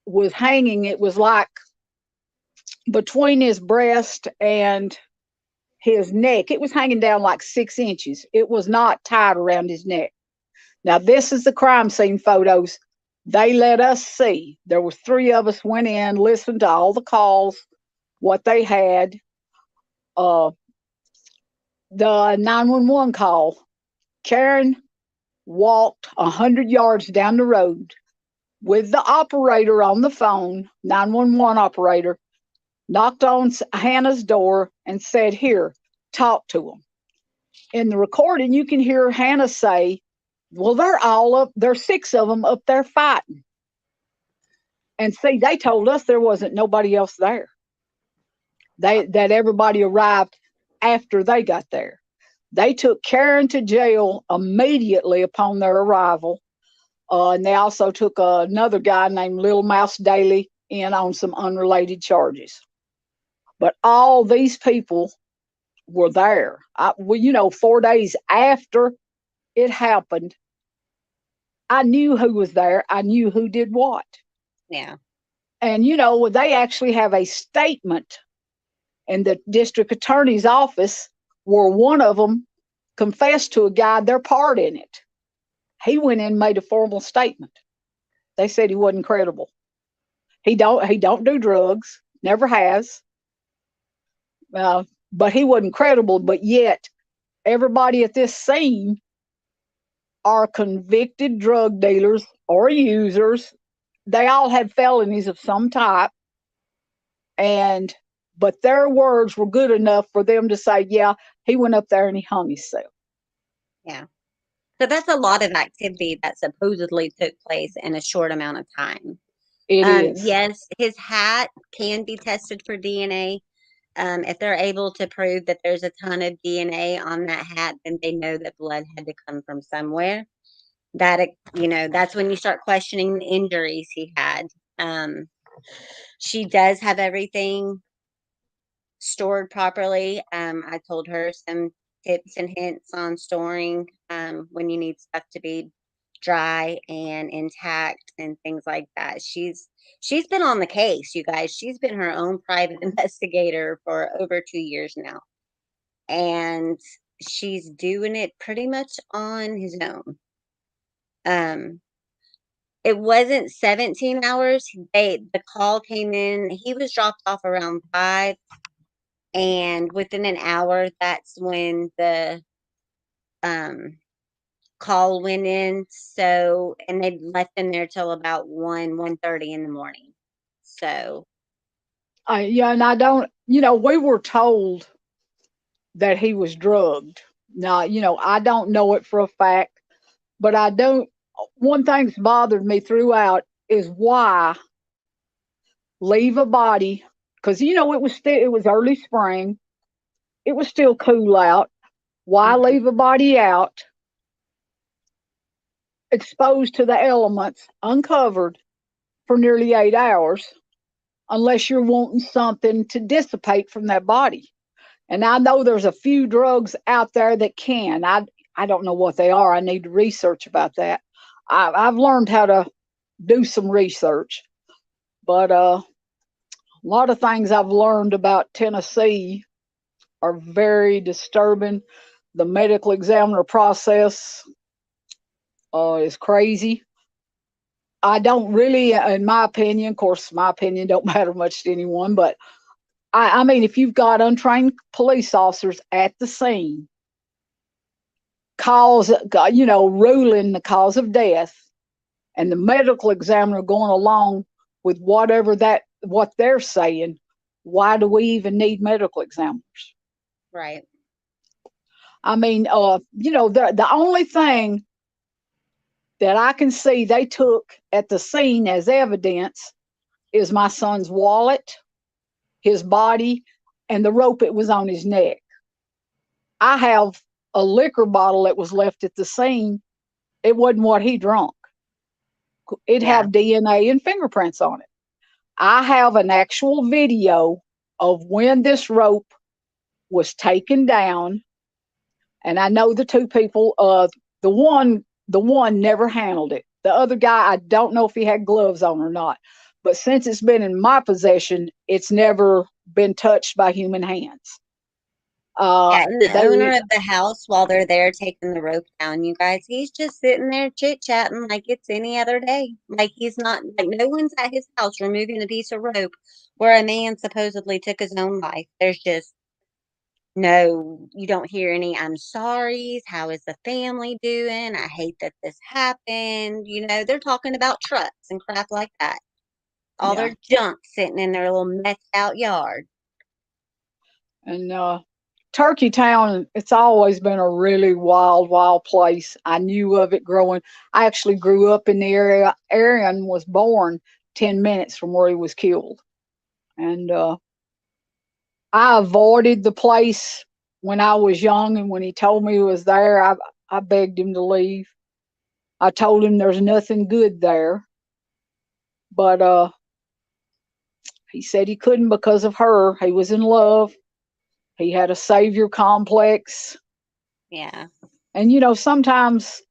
was hanging. It was like between his breast and his neck. It was hanging down like 6 inches. It was not tied around his neck. Now, this is the crime scene photos They let us see. There were 3 of us went in, listened to all the calls, what they had. Uh, the 911 call. Karen walked 100 yards down the road with the operator on the phone, 911 operator, knocked on Hannah's door and said, "Here, talk to them." In the recording, you can hear Hannah say, "Well, they're all up, there's 6 of them up there fighting." And see, they told us there wasn't nobody else there. That everybody arrived after they got there. They took Karen to jail immediately upon their arrival. And they also took another guy named Little Mouse Daly in on some unrelated charges. But all these people were there. 4 days after it happened, I knew who was there. I knew who did what. Yeah. And, they actually have a statement in the district attorney's office where one of them confessed to a guy their part in it. He went in and made a formal statement. They said he wasn't credible. He don't do drugs, never has. But he wasn't credible. But yet, everybody at this scene are convicted drug dealers or users. They all had felonies of some type. But their words were good enough for them to say, yeah, he went up there and he hung himself. Yeah. So that's a lot of activity that supposedly took place in a short amount of time. It is. Yes, his hat can be tested for DNA. If they're able to prove that there's a ton of DNA on that hat, then they know that blood had to come from somewhere. That, that's when you start questioning the injuries he had. She does have everything stored properly. I told her some tips and hints on storing when you need stuff to be dry and intact and things like that. She's been on the case, you guys. She's been her own private investigator for over 2 years now. And she's doing it pretty much on his own. It wasn't 17 hours. The call came in. He was dropped off around 5. And within an hour, that's when the call went in. So, and they left him there till about 1:30 in the morning. So, yeah, and I don't, we were told that he was drugged. Now, I don't know it for a fact, but I don't. One thing that's bothered me throughout is why leave a body, because it was early spring, it was still cool out. Why leave a body out, exposed to the elements, uncovered for nearly 8 hours, unless you're wanting something to dissipate from that body? And I know there's a few drugs out there that can. I don't know what they are. I need to research about that. I've learned how to do some research, but a lot of things I've learned about Tennessee are very disturbing. The medical examiner process is crazy. I don't really, in my opinion, of course, my opinion don't matter much to anyone, but I mean, if you've got untrained police officers at the scene, ruling the cause of death, and the medical examiner going along with what they're saying, why do we even need medical examiners? right. I mean, the only thing that I can see they took at the scene as evidence is my son's wallet, his body, and the rope that was on his neck. I have a liquor bottle that was left at the scene. It wasn't what he drunk. It had DNA and fingerprints on it. I have an actual video of when this rope was taken down, and I know the 2 people. The one never handled it. The other guy, I don't know if he had gloves on or not. But since it's been in my possession, it's never been touched by human hands. Uh, Yeah, and the owner they, of the house, while they're there taking the rope down, you guys, he's just sitting there chit-chatting like it's any other day. Like he's not like no one's at his house removing a piece of rope where a man supposedly took his own life. There's just no, you don't hear any "I'm sorries," "How is the family doing?" "I hate that this happened." They're talking about trucks and crap like that. All yeah, their junk sitting in their little messed out yard. and Turkey Town, it's always been a really wild, wild place. I knew of it growing. I actually grew up in the area. Aaron was born 10 minutes from where he was killed. And I avoided the place when I was young. And when he told me he was there, I begged him to leave. I told him there's nothing good there. But he said he couldn't because of her. He was in love. He had a savior complex. Yeah, And, sometimes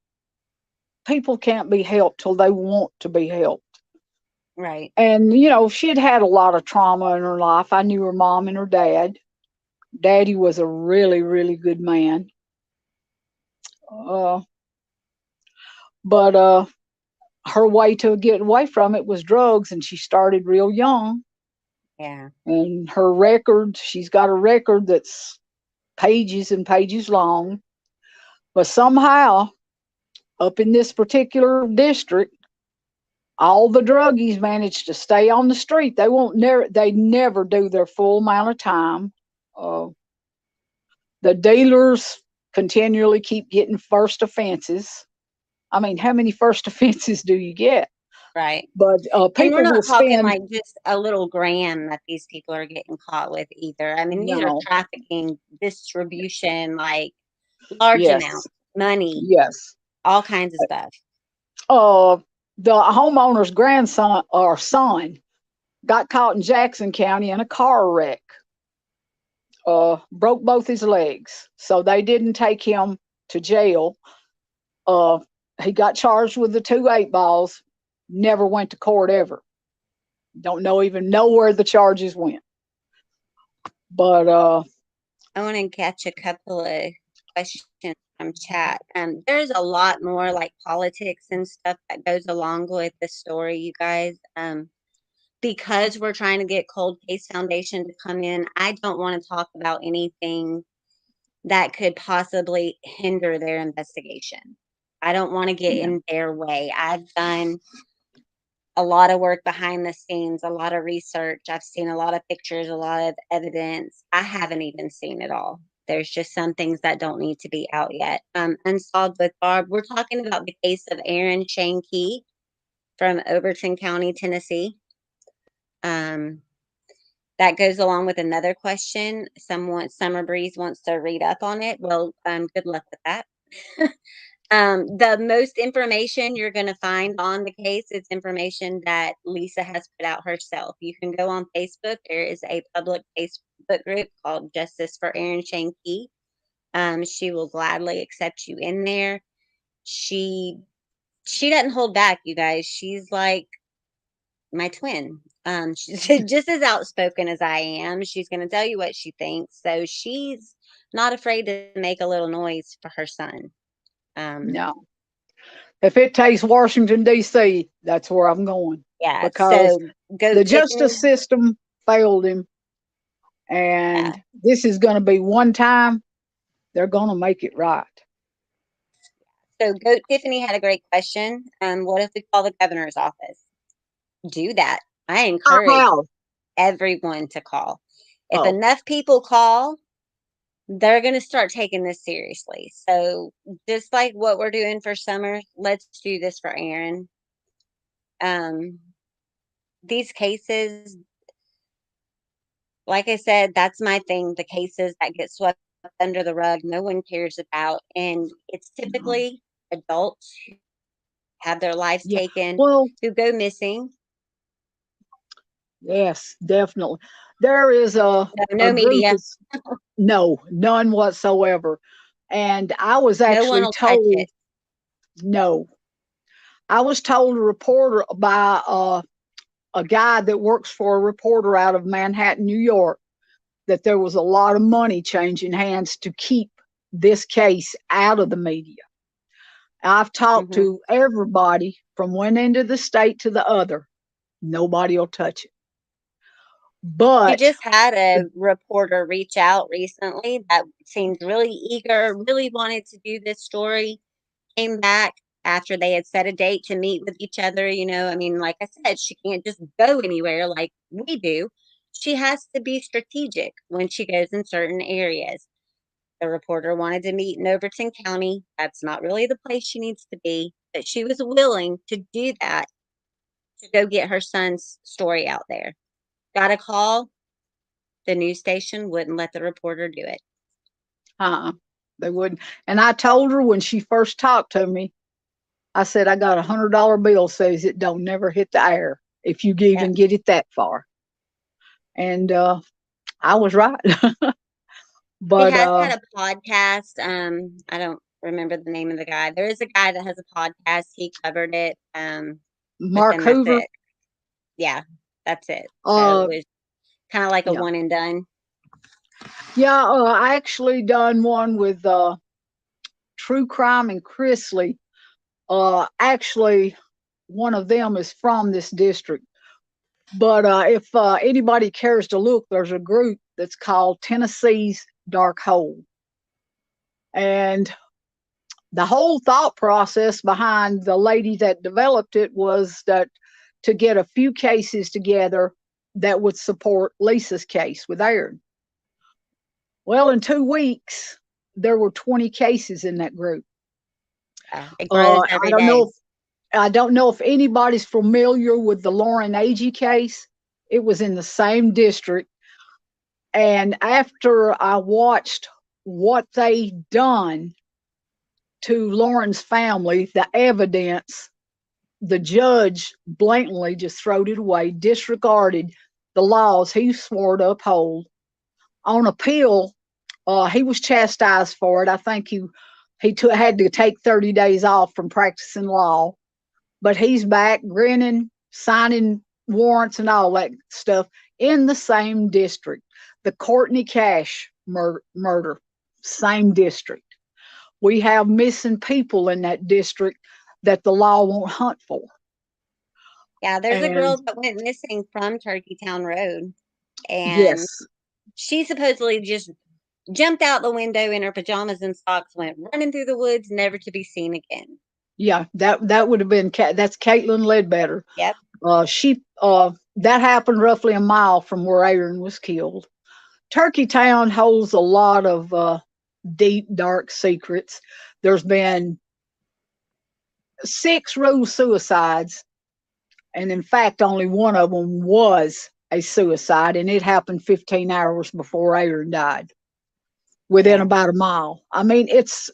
people can't be helped till they want to be helped. right. And, she had had a lot of trauma in her life. I knew her mom and her dad. Daddy was a really, really good man. Uh, but her way to get away from it was drugs, and she started real young. Yeah. And her record, she's got a record that's pages and pages long. But somehow, up in this particular district, all the druggies manage to stay on the street. They never do their full amount of time. Uh, the dealers continually keep getting first offenses. I mean, how many first offenses do you get? Right. But And we're people will not talking spend like just a little gram that these people are getting caught with either. I mean, these are no, trafficking, distribution, like large yes, amounts, money, yes. all kinds of stuff. Uh, the homeowner's grandson or son got caught in Jackson County in a car wreck. Broke both his legs, so they didn't take him to jail. Uh, he got charged with the 2 8 balls. Never went to court ever. Don't know even know where the charges went. But I want to catch a couple of questions from chat. There's a lot more like politics and stuff that goes along with the story, you guys. Because we're trying to get Cold Case Foundation to come in, I don't want to talk about anything that could possibly hinder their investigation. I don't want to get yeah, in their way. I've done a lot of work behind the scenes, a lot of research. I've seen a lot of pictures, a lot of evidence. I haven't even seen it all. There's just some things that don't need to be out yet. Unsolved with Barb, we're talking about the case of Aaron Shane Key from Overton County, Tennessee. Um, that goes along with another question. Summer Breeze wants to read up on it. Well, good luck with that. The most information you're going to find on the case is information that Lisa has put out herself. You can go on Facebook. There is a public Facebook group called Justice for Aaron Shane Key. She will gladly accept you in there. She doesn't hold back, you guys. She's like my twin. She's just as outspoken as I am. She's going to tell you what she thinks. So she's not afraid to make a little noise for her son. no. If it takes Washington D.C., that's where I'm going Yeah. because So go the Tiffany. justice system failed him, Yeah. and this is going to be one time they're going to make it right. So Goat Tiffany had a great question. What if we call the governor's office? Do that. I encourage How? everyone to call. If Oh, enough people call, they're going to start taking this seriously. So just like what we're doing for Summer, let's do this for Aaron. Um, these cases, like I said, that's my thing. The cases that get swept under the rug, no one cares about. And it's no. typically adults who have their lives Yeah. taken, Well, who go missing. yes, definitely. There is No, a no group media. of no, none whatsoever. And I was No one actually will touch told it. no. I was told a reporter by a guy that works for a reporter out of Manhattan, New York. that there was a lot of money changing hands to keep this case out of the media. I've talked Hmm. to everybody from one end of the state to the other. Nobody will touch it. We But just had a reporter reach out recently that seemed really eager, really wanted to do this story, came back after they had set a date to meet with each other. I mean, like I said, she can't just go anywhere like we do. She has to be strategic when she goes in certain areas. The reporter wanted to meet in Overton County. That's not really the place she needs to be, but she was willing to do that to go get her son's story out there. Got a call. The news station wouldn't let the reporter do it. uh, they wouldn't. And I told her when she first talked to me, I said, I got $100 bill says it don't never hit the air if you Yep. even get it that far. And I was right. He But has had a podcast. I don't remember the name of the guy. There is a guy that has a podcast. He covered it. But Mark then that's Hoover, it. Yeah, that's it. So it uh, was kind of like a yeah, one and done. yeah. I actually done one with True Crime and Chrisley. Actually, one of them is from this district. But if anybody cares to look, there's a group that's called Tennessee's Dark Hole. And the whole thought process behind the lady that developed it was that to get a few cases together that would support Lisa's case with Aaron. Well, in 2 weeks, there were 20 cases in that group. It grows I every don't day. know I don't know if anybody's familiar with the Lauren Agee case. It was in the same district. And after I watched what they done to Lauren's family, the evidence, the judge blatantly just throwed it away, disregarded the laws he swore to uphold. On appeal, he was chastised for it. I think had to take 30 days off from practicing law, but he's back grinning, signing warrants and all that stuff in the same district. The Courtney Cash murder, same district. We have missing people in that district that the law won't hunt for. Yeah, there's a And girl that went missing from Turkey Town Road, and yes, she supposedly just jumped out the window in her pajamas and socks, went running through the woods, never to be seen again. yeah, that would have been that's Caitlin Ledbetter. Yep. She that happened roughly a mile from where Aaron was killed. Turkey Town holds a lot of deep, dark secrets. There's been 6 rule suicides, and in fact, only one of them was a suicide, and it happened 15 hours before Aaron died, within Yeah. about a mile. I mean, it's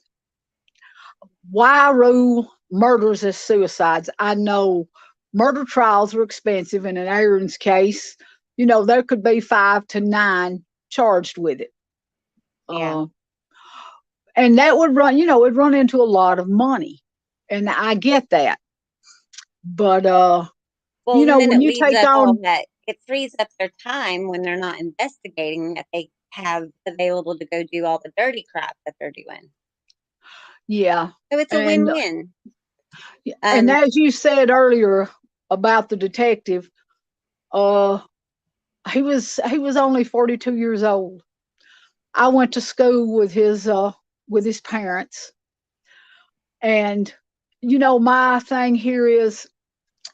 why rule murders as suicides. I know murder trials are expensive, and in Aaron's case, there could be 5 to 9 charged with it. Yeah. And that would run, it'd run into a lot of money. And I get that. But, Well, and then when it you leaves take up all on, that. It frees up their time when they're not investigating that they have available to go do all the dirty crap that they're doing. yeah. So it's a And, win-win. and Um, as you said earlier about the detective, uh, he was only 42 years old. I went to school with his parents. And, my thing here is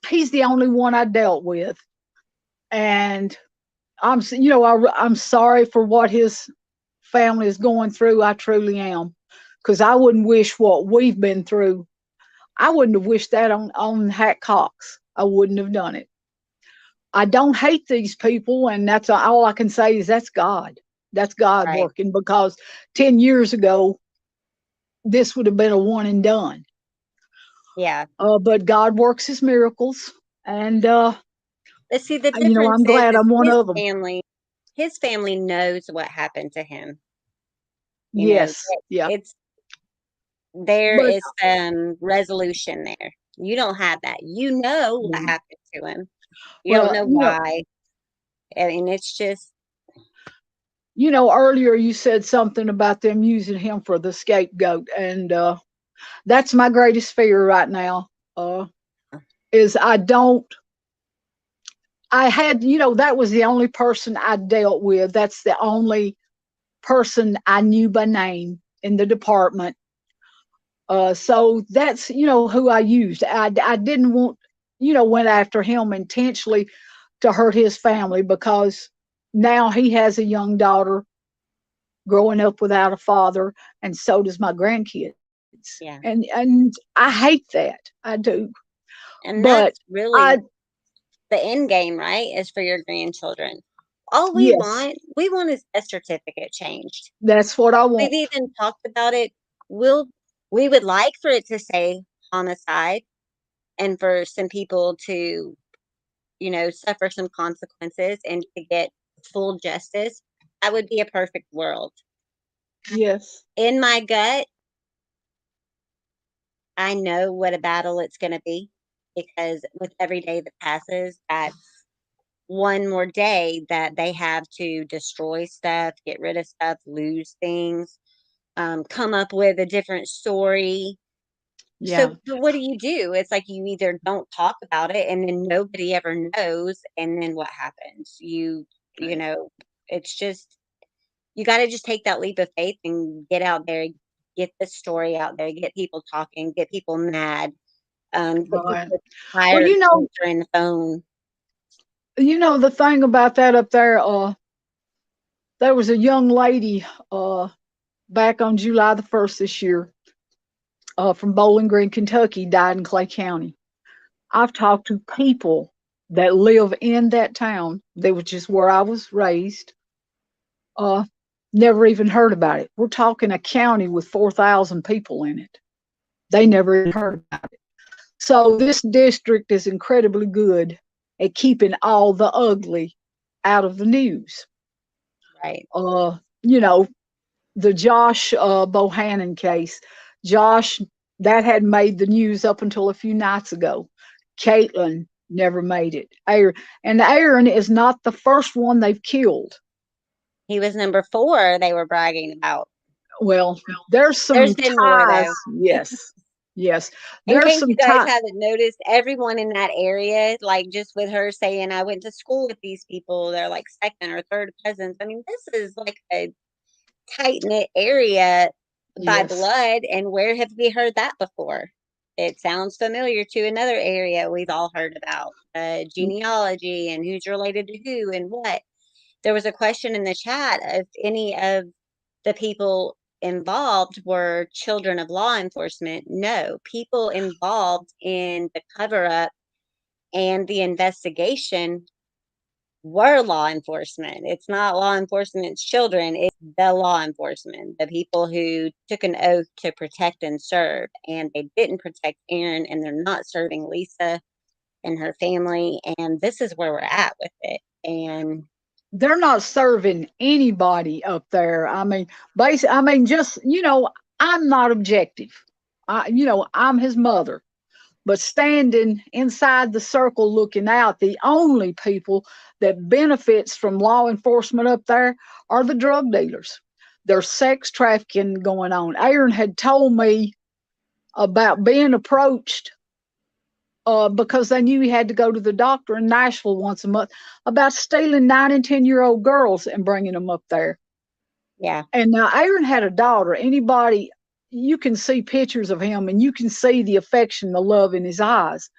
he's the only one I dealt with. And I'm sorry for what his family is going through. I truly am, because I wouldn't wish what we've been through. I wouldn't have wished that on Hat Cox. I wouldn't have done it. I don't hate these people, and that's all I can say is that's God. That's God right. working, because 10 years ago this would have been a one and done. Yeah. But God works His miracles, and But see, the difference I'm glad is I'm one of them. his family knows what happened to him. Yes, yeah, It's there but is some resolution there. You don't have that. You know what mm, happened to him. You don't well, know why. I mean, it's just earlier you said something about them using him for the scapegoat, and that's my greatest fear right now. Is I had, that was the only person I dealt with. That's the only person I knew by name in the department. So that's, who I used. I didn't want, went after him intentionally to hurt his family, because now he has a young daughter growing up without a father, and so does my grandkids. Yeah. And I hate that. I do. And But that's really I the end game, right? Is for your grandchildren. All yes, we want is death certificate changed. that's what I We've want. even talked about it. We would like for it to say homicide and for some people to, suffer some consequences and to get full justice. That would be a perfect world. Yes. In my gut, I know what a battle it's going to be, because with every day that passes, that's one more day that they have to destroy stuff, get rid of stuff, lose things, come up with a different story. Yeah. So, but what do? It's like you either don't talk about it and then nobody ever knows, and then what happens? You know, it's just you got to just take that leap of faith and get out there, get the story out there, get people talking, get people mad, get Right. people Well, tired of answering the phone. the thing about that up there, there was a young lady back on July the 1st this year, from Bowling Green, Kentucky, died in Clay County. I've talked to people that live in that town, that was just where I was raised, uh, never even heard about it. We're talking a county with 4,000 people in it. They never even heard about it. So this district is incredibly good at keeping all the ugly out of the news. Right. You know, the Josh Bohannon case. Josh, that had made the news up until a few nights ago. Caitlin never made it. And Aaron is not the first one they've killed. He was number 4 they were bragging about. Well, there's There's some been more ties. though. Yes. Yes. In There's case you some guys ties. haven't noticed, everyone in that area, like just with her saying, I went to school with these people, they're like second or third cousins. I mean, this is like a tight knit area by Yes. blood. And where have we heard that before? It sounds familiar to another area we've all heard about, genealogy and who's related to who and what. There was a question in the chat if any of the people involved were children of law enforcement. No, people involved in the cover up and the investigation were law enforcement. It's not law enforcement's children, it's the law enforcement, the people who took an oath to protect and serve, and they didn't protect Aaron, and they're not serving Lisa and her family. And this is where we're at with it. And They're not serving anybody up there. I mean, just, I'm not objective. I'm his mother. But standing inside the circle looking out, the only people that benefits from law enforcement up there are the drug dealers. There's sex trafficking going on. Aaron had told me about being approached because they knew he had to go to the doctor in Nashville once a month, about stealing 9 and 10-year-old girls and bringing them up there. yeah, And now Aaron had a daughter. Anybody, you can see pictures of him and you can see the affection, the love in his eyes.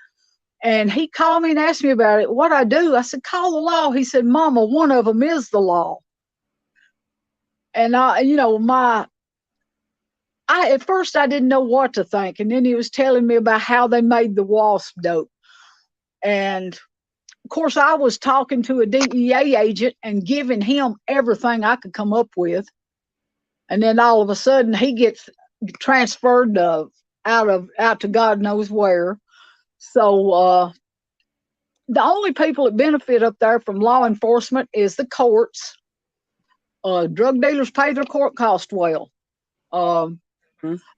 And he called me and asked me about it. What I do? I said, call the law. He said, Mama, one of them is the law. And at first I didn't know what to think. And then he was telling me about how they made the wasp dope. And of course, I was talking to a DEA agent and giving him everything I could come up with. And then all of a sudden he gets transferred out to God knows where. So the only people that benefit up there from law enforcement is the courts. Drug dealers pay their court cost well.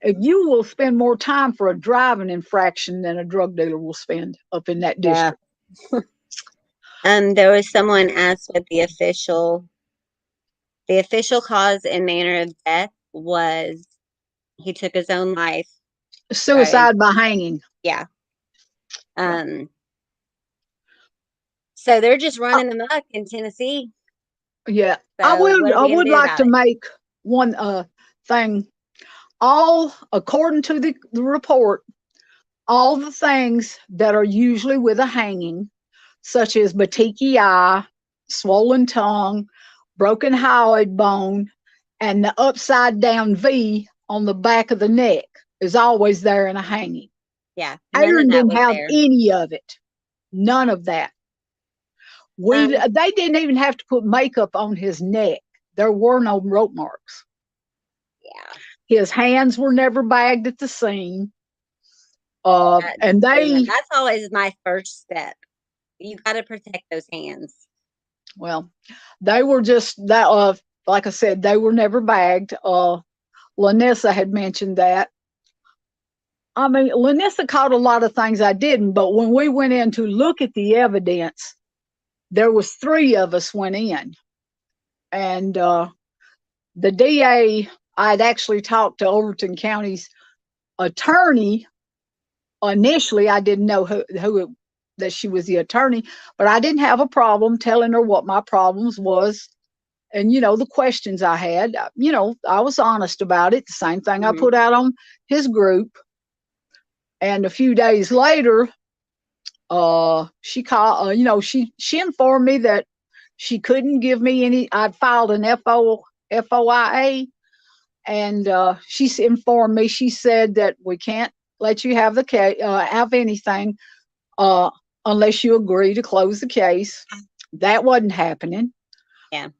If you will spend more time for a driving infraction than a drug dealer will spend up in that yeah. district. There was someone asked what the official The official cause and manner of death was he took his own life. Suicide by hanging. Yeah. So they're just running amok in Tennessee. Yeah. So I what are we would gonna do like about to it? make one thing. All according to the report, all the things that are usually with a hanging, such as batikii eye, swollen tongue, broken hyoid bone, and the upside down V on the back of the neck, is always there in a hanging. Yeah, none of Aaron that didn't was have there. any of it. None of that. They didn't even have to put makeup on his neck. There were no rope marks. Yeah. His hands were never bagged at the scene. And That's always my first step. You got to protect those hands. Well, they were just that. Like I said, they were never bagged. Lanessa had mentioned that. I mean, Lanessa caught a lot of things I didn't, but when we went in to look at the evidence, there was 3 of us went in, and the DA. I'd actually talked to Overton County's attorney. Initially, I didn't know who that she was the attorney, but I didn't have a problem telling her what my problems was, and the questions I had. I was honest about it. The same thing I put out on his group. And a few days later, she called. She informed me that she couldn't give me any. I'd filed an FOIA, and she informed me. She said that we can't let you have the case, have anything, unless you agree to close the case. That wasn't happening. Yeah.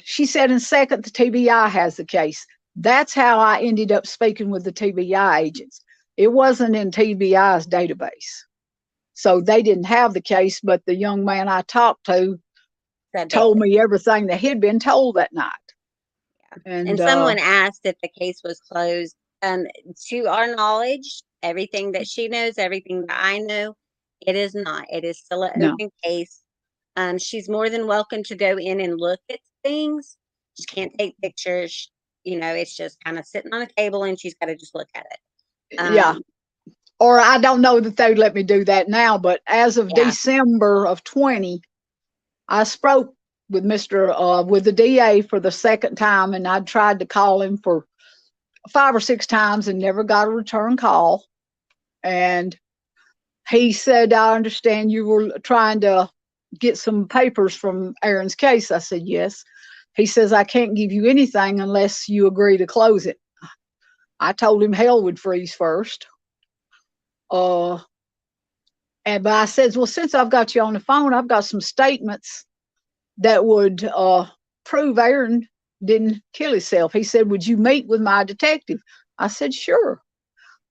She said in second, the TBI has the case. That's how I ended up speaking with the TBI agents. It wasn't in TBI's database. So they didn't have the case, but the young man I talked to told me everything that he'd been told that night. Yeah. And someone asked if the case was closed. To our knowledge, everything that she knows, everything that I know, it is not. It is still an open case. She's more than welcome to go in and look at things. She can't take pictures. It's just kind of sitting on a table and she's got to just look at it. Yeah. Or I don't know that they'd let me do that now, but as of December of 20, I spoke with with the DA for the second time, and I'd tried to call him for 5 or 6 times and never got a return call. And he said, I understand you were trying to get some papers from Aaron's case. I said, yes. He says, I can't give you anything unless you agree to close it. I told him hell would freeze first. But I said, well, since I've got you on the phone, I've got some statements that would prove Aaron didn't kill himself. He said, would you meet with my detective? I said, sure.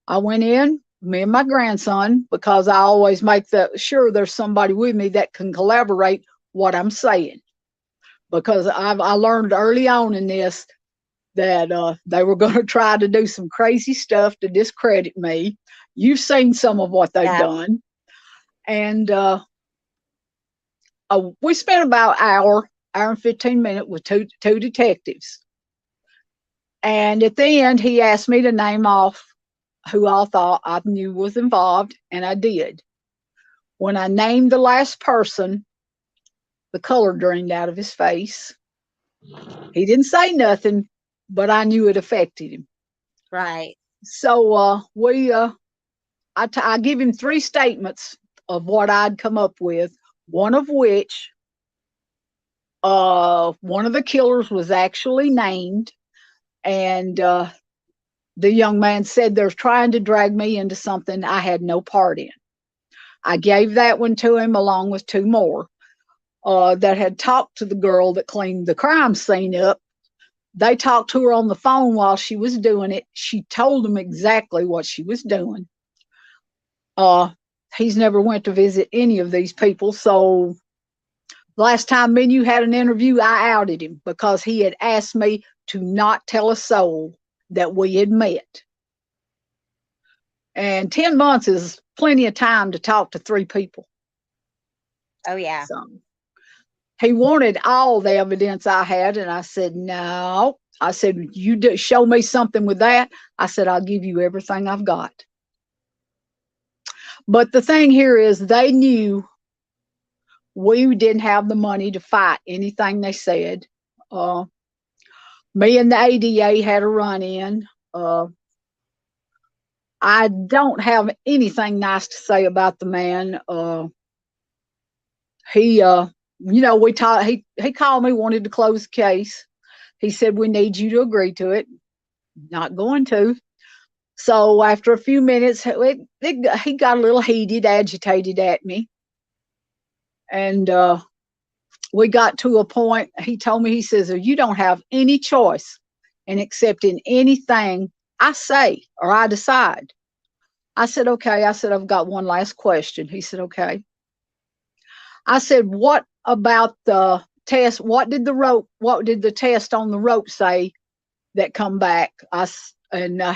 I went in, me and my grandson, because I always make sure there's somebody with me that can collaborate what I'm saying. Because I learned early on in this that they were going to try to do some crazy stuff to discredit me. You've seen some of what they've done. And we spent about hour and 15 minutes with two detectives. And at the end, he asked me to name off who I thought I knew was involved, and I did. When I named the last person, the color drained out of his face. He didn't say nothing, but I knew it affected him. Right. So I give him 3 statements of what I'd come up with, one of which one of the killers was actually named, and the young man said they're trying to drag me into something I had no part in. I gave that one to him along with 2 more that had talked to the girl that cleaned the crime scene up. They talked to her on the phone while she was doing it. She told them exactly what she was doing. He's never went to visit any of these people. So last time me and you had an interview, I outed him because he had asked me to not tell a soul that we had met. And 10 months is plenty of time to talk to 3 people. Oh, yeah. So He wanted all the evidence I had, and I said, no. I said, you do show me something with that. I said, I'll give you everything I've got. But the thing here is, they knew we didn't have the money to fight anything they said. Me and the ADA had a run in. I don't have anything nice to say about the man. He, we talked. He called me, wanted to close the case. He said, we need you to agree to it. Not going to. So after a few minutes, he got a little heated, agitated at me. And we got to a point, he told me, he says, you don't have any choice in accepting anything I say or I decide. I said, okay. I said, I've got one last question. He said, okay. I said, what about the test? What did the test on the rope say that come back?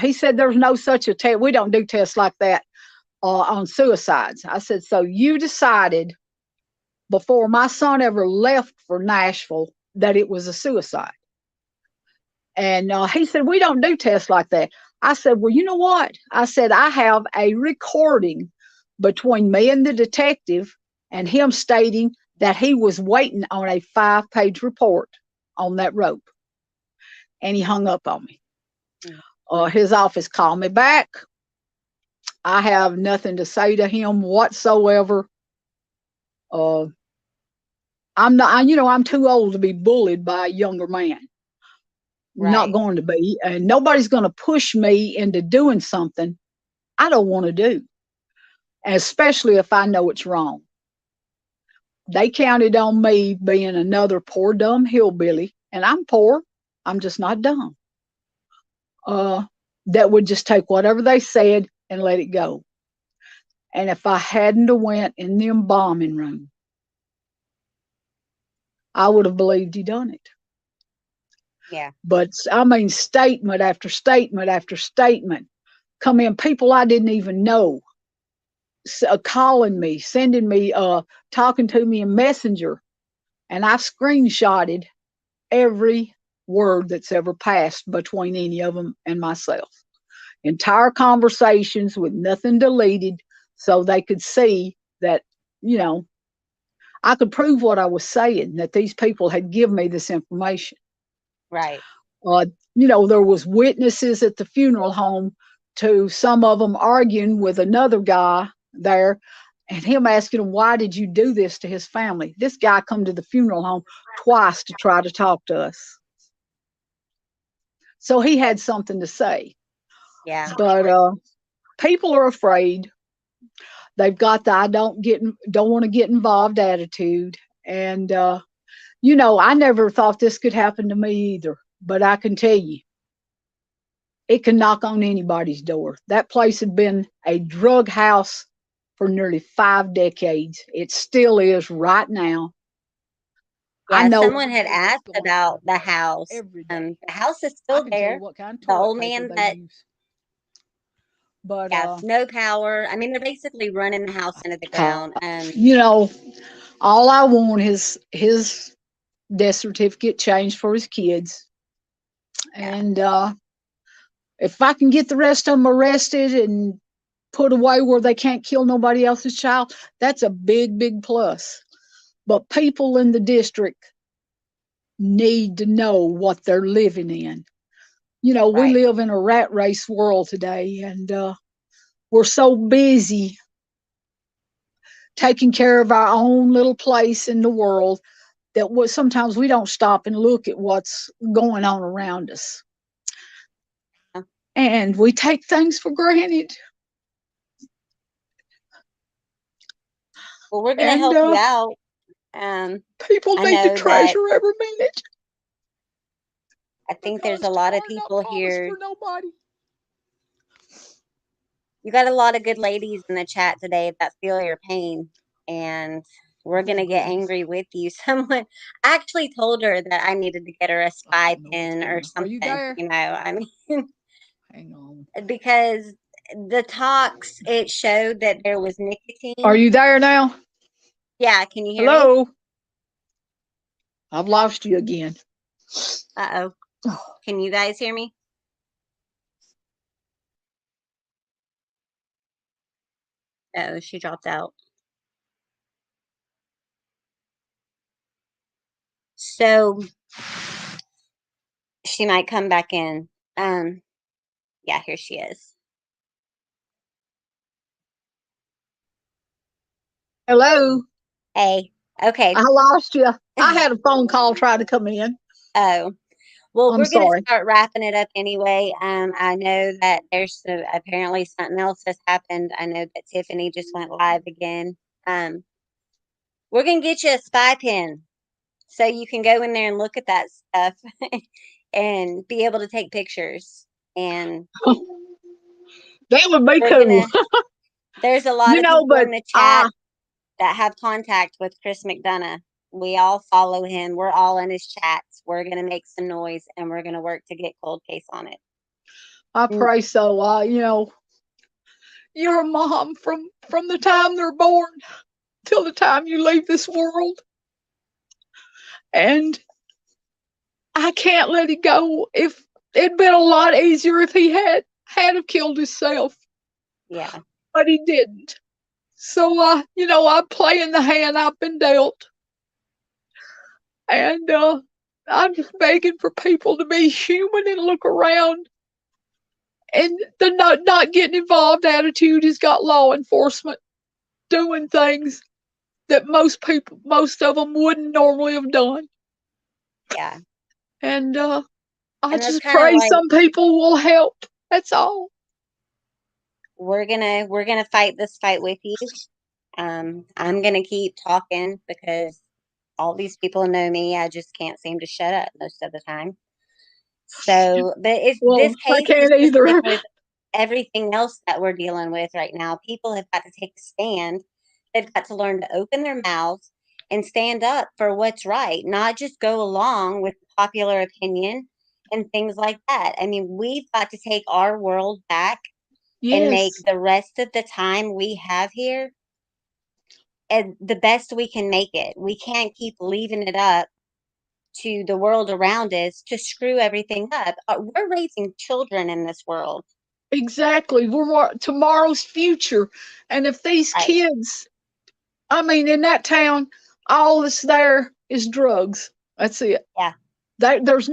He said, there's no such a test. We don't do tests like that on suicides. I said, so you decided before my son ever left for Nashville that it was a suicide? And he said, we don't do tests like that. I said, well, you know what? I said, I have a recording between me and the detective and him stating that he was waiting on a 5-page report on that rope. And he hung up on me. His office called me back. I have nothing to say to him whatsoever. I'm too old to be bullied by a younger man. Right. Not going to be. And nobody's going to push me into doing something I don't want to do, especially if I know it's wrong. They counted on me being another poor, dumb hillbilly, and I'm poor. I'm just not dumb. That would just take whatever they said and let it go. And if I hadn't have went in them bombing room, I would have believed he done it. Yeah. But I mean, statement after statement after statement come in. People I didn't even know calling me, sending me, talking to me in Messenger, and I've screenshotted every word that's ever passed between any of them and myself. Entire conversations with nothing deleted, so they could see that, I could prove what I was saying, that these people had given me this information. Right. There was witnesses at the funeral home to some of them arguing with another guy there, and him asking him, why did you do this to his family? This guy come to the funeral home twice to try to talk to us. So he had something to say. Yeah. But people are afraid. They've got the I don't want to get involved attitude. And I never thought this could happen to me either. But I can tell you, it can knock on anybody's door. That place had been a drug house for nearly 5 decades. It still is right now. Yeah, I know someone had asked about the house. The house is still there. The old man that, but no power. I mean, they're basically running the house into the ground. All I want is his death certificate changed for his kids. Yeah. And if I can get the rest of them arrested and put away where they can't kill nobody else's child, that's a big, big plus. But people in the district need to know what they're living in. Right. We live in a rat race world today, and we're so busy taking care of our own little place in the world that sometimes we don't stop and look at what's going on around us. And we take things for granted. Well, we're going to help you out. People need to treasure every minute. I think there's a lot of people here. You got a lot of good ladies in the chat today that feel your pain, and we're going to get angry with you. Someone actually told her that I needed to get her a spy pin or something. Are you there? I mean, hang on. Because the talks, it showed that there was nicotine. Are you there now? Yeah, can you hear me? I've lost you again. Uh-oh. Can you guys hear me? Oh, she dropped out. So she might come back in. Yeah, here she is. Hello. Hey. Okay. I lost you. I had a phone call try to come in. Oh. Well, I'm we're gonna sorry. start wrapping it up anyway. I know that there's apparently something else has happened. I know that Tiffany just went live again. We're gonna get you a spy pen so you can go in there and look at that stuff and be able to take pictures. And That would be we're cool. gonna. There's a lot of people But in the chat that have contact with Chris McDonough. We all follow him. We're all in his chats. We're gonna make some noise and we're gonna work to get cold case on it. I pray so. You're a mom from the time they're born till the time you leave this world, and I can't let it go. If it'd been a lot easier if he had have killed himself, Yeah. but he didn't. So I'm playing the hand I've been dealt, and I'm just begging for people to be human and look around. And the not getting involved attitude has got law enforcement doing things that most of them wouldn't normally have done. Yeah. And I And that's just kind of pray like some people will help. That's all. we're gonna fight this fight with you. I'm gonna keep talking because all these people know me. I just can't seem to shut up most of the time. So, but if Well, this I case is can't just like either. with everything else that we're dealing with right now, people have got to take a stand. They've got to learn to open their mouths and stand up for what's right, not just go along with popular opinion and things like that. I mean, we've got to take our world back and make Yes, the rest of the time we have here and the best we can make it. We can't keep leaving it up to the world around us to screw everything up. We're raising children in this world. exactly. Tomorrow's future. And if these Right. kids, I mean, in that town, all that's there is drugs. That's it. Yeah. There's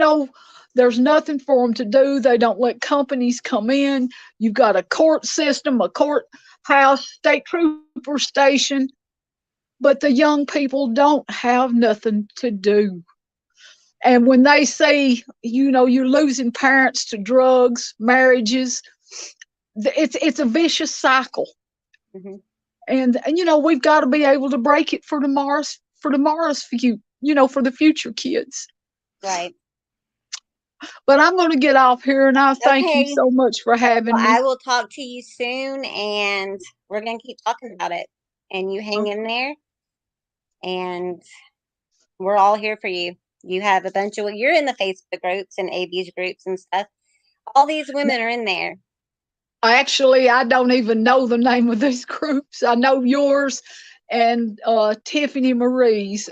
nothing for them to do. They don't let companies come in. You've got a court system, a courthouse, state trooper station, but the young people don't have nothing to do. And when they say, you're losing parents to drugs, marriages, it's a vicious cycle. Hmm. And we've got to be able to break it for tomorrow's for the future kids. Right. But I'm going to get off here, and I thank you Okay. so much for Well, having me. I will talk to you soon and we're going to keep talking about it. And you hang in there and we're all here for you. You have a bunch of, you're in the Facebook groups and AB's groups and stuff. All these women are in there. Actually, I don't even know the name of these groups. I know yours and Tiffany Marie's.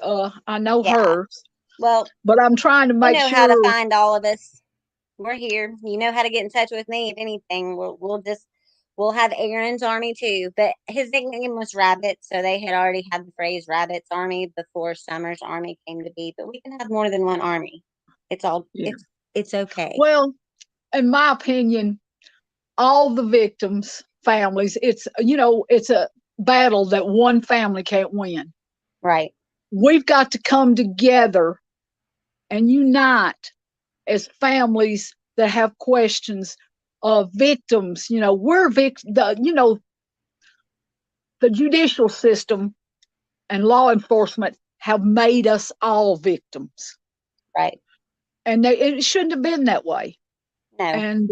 I know Yeah. hers, Well, but I'm trying to you make know how to sure. find all of us. We're here. You know how to get in touch with me if anything. We'll have Aaron's army too, but his nickname was Rabbit, so they had already had the phrase Rabbit's Army before Summer's Army came to be. But we can have more than one army. It's all Yeah. it's okay. Well, in my opinion, all the victims' families, it's a battle that one family can't win. Right. We've got to come together and unite as families that have questions of victims. We're the judicial system and law enforcement have made us all victims. Right. And it shouldn't have been that way. No. And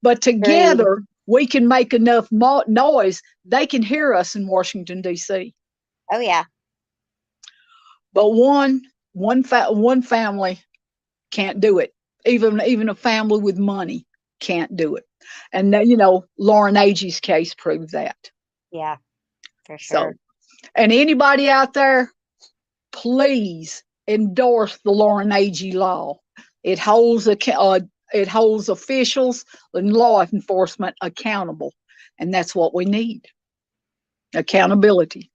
but Agreed. together we can make enough noise. They can hear us in Washington D.C. Oh yeah. But one family can't do it. Even a family with money can't do it. And Lauren Agee's case proved that. Yeah, for So, sure. and anybody out there, please endorse the Lauren Agee law. It holds officials and law enforcement accountable, and that's what we need: accountability.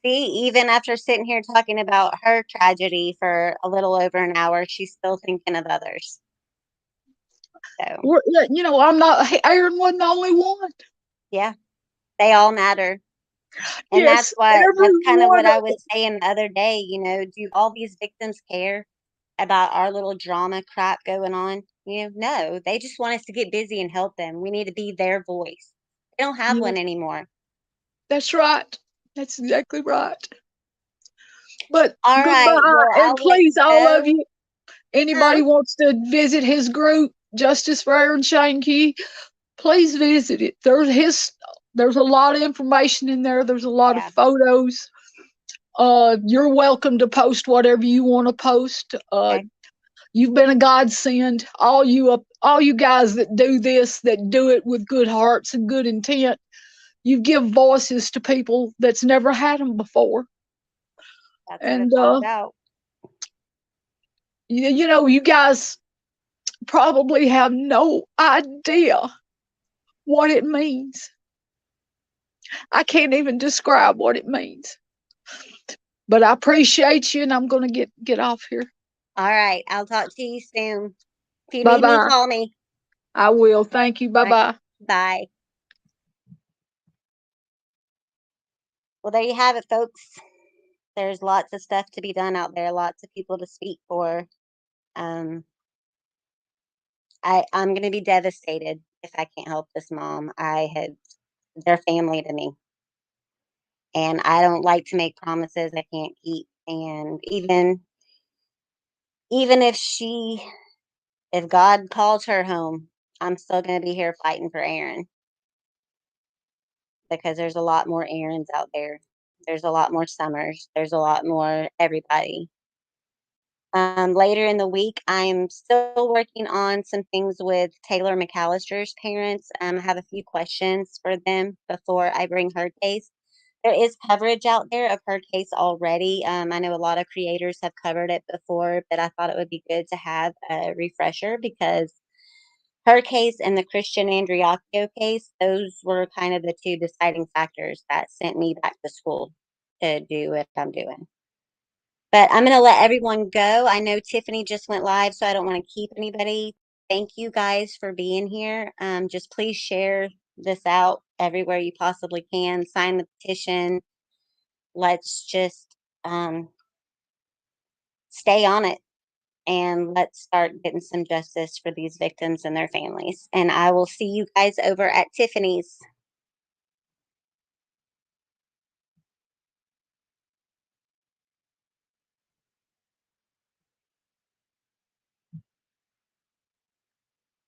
See, even after sitting here talking about her tragedy for a little over an hour, she's still thinking of others. So, I'm not. Aaron wasn't the only one. yeah, they all matter. And Yes, that's every kind of one what I of was them. saying the other day, do all these victims care about our little drama crap going on? No, they just want us to get busy and help them. We need to be their voice. They don't have Yeah, one anymore. that's right. That's exactly right. But All right, goodbye, well, and I'll let please, you all of go. you, anybody Huh? wants to visit his group, Justice for Aaron Shankey, please visit it. There's a lot of information in there. There's a lot of Yeah. photos. You're welcome to post whatever you want to post. Okay. You've been a godsend. All you guys that do this, that do it with good hearts and good intent, you give voices to people that's never had them before. That's what And it's all about. you guys probably have no idea what it means. I can't even describe what it means. But I appreciate you, and I'm going to get off here. All right. I'll talk to you soon. If you Bye need me, bye. call me. I will. Thank you. Bye All right. bye. Bye. Well, there you have it, folks. There's lots of stuff to be done out there, lots of people to speak for. Um, I'm going to be devastated if I can't help this mom. They're family to me. And I don't like to make promises I can't keep. And even if God calls her home, I'm still going to be here fighting for Aaron because there's a lot more Aarons out there. There's a lot more Summers. There's a lot more everybody. Later in the week, I'm still working on some things with Taylor McAllister's parents. I have a few questions for them before I bring her case. There is coverage out there of her case already. I know a lot of creators have covered it before, but I thought it would be good to have a refresher because her case and the Christian Andriacchio case, those were kind of the two deciding factors that sent me back to school to do what I'm doing. But I'm going to let everyone go. I know Tiffany just went live, so I don't want to keep anybody. Thank you guys for being here. Just please share this out everywhere you possibly can. Sign the petition. Let's just stay on it and let's start getting some justice for these victims and their families. And I will see you guys over at Tiffany's.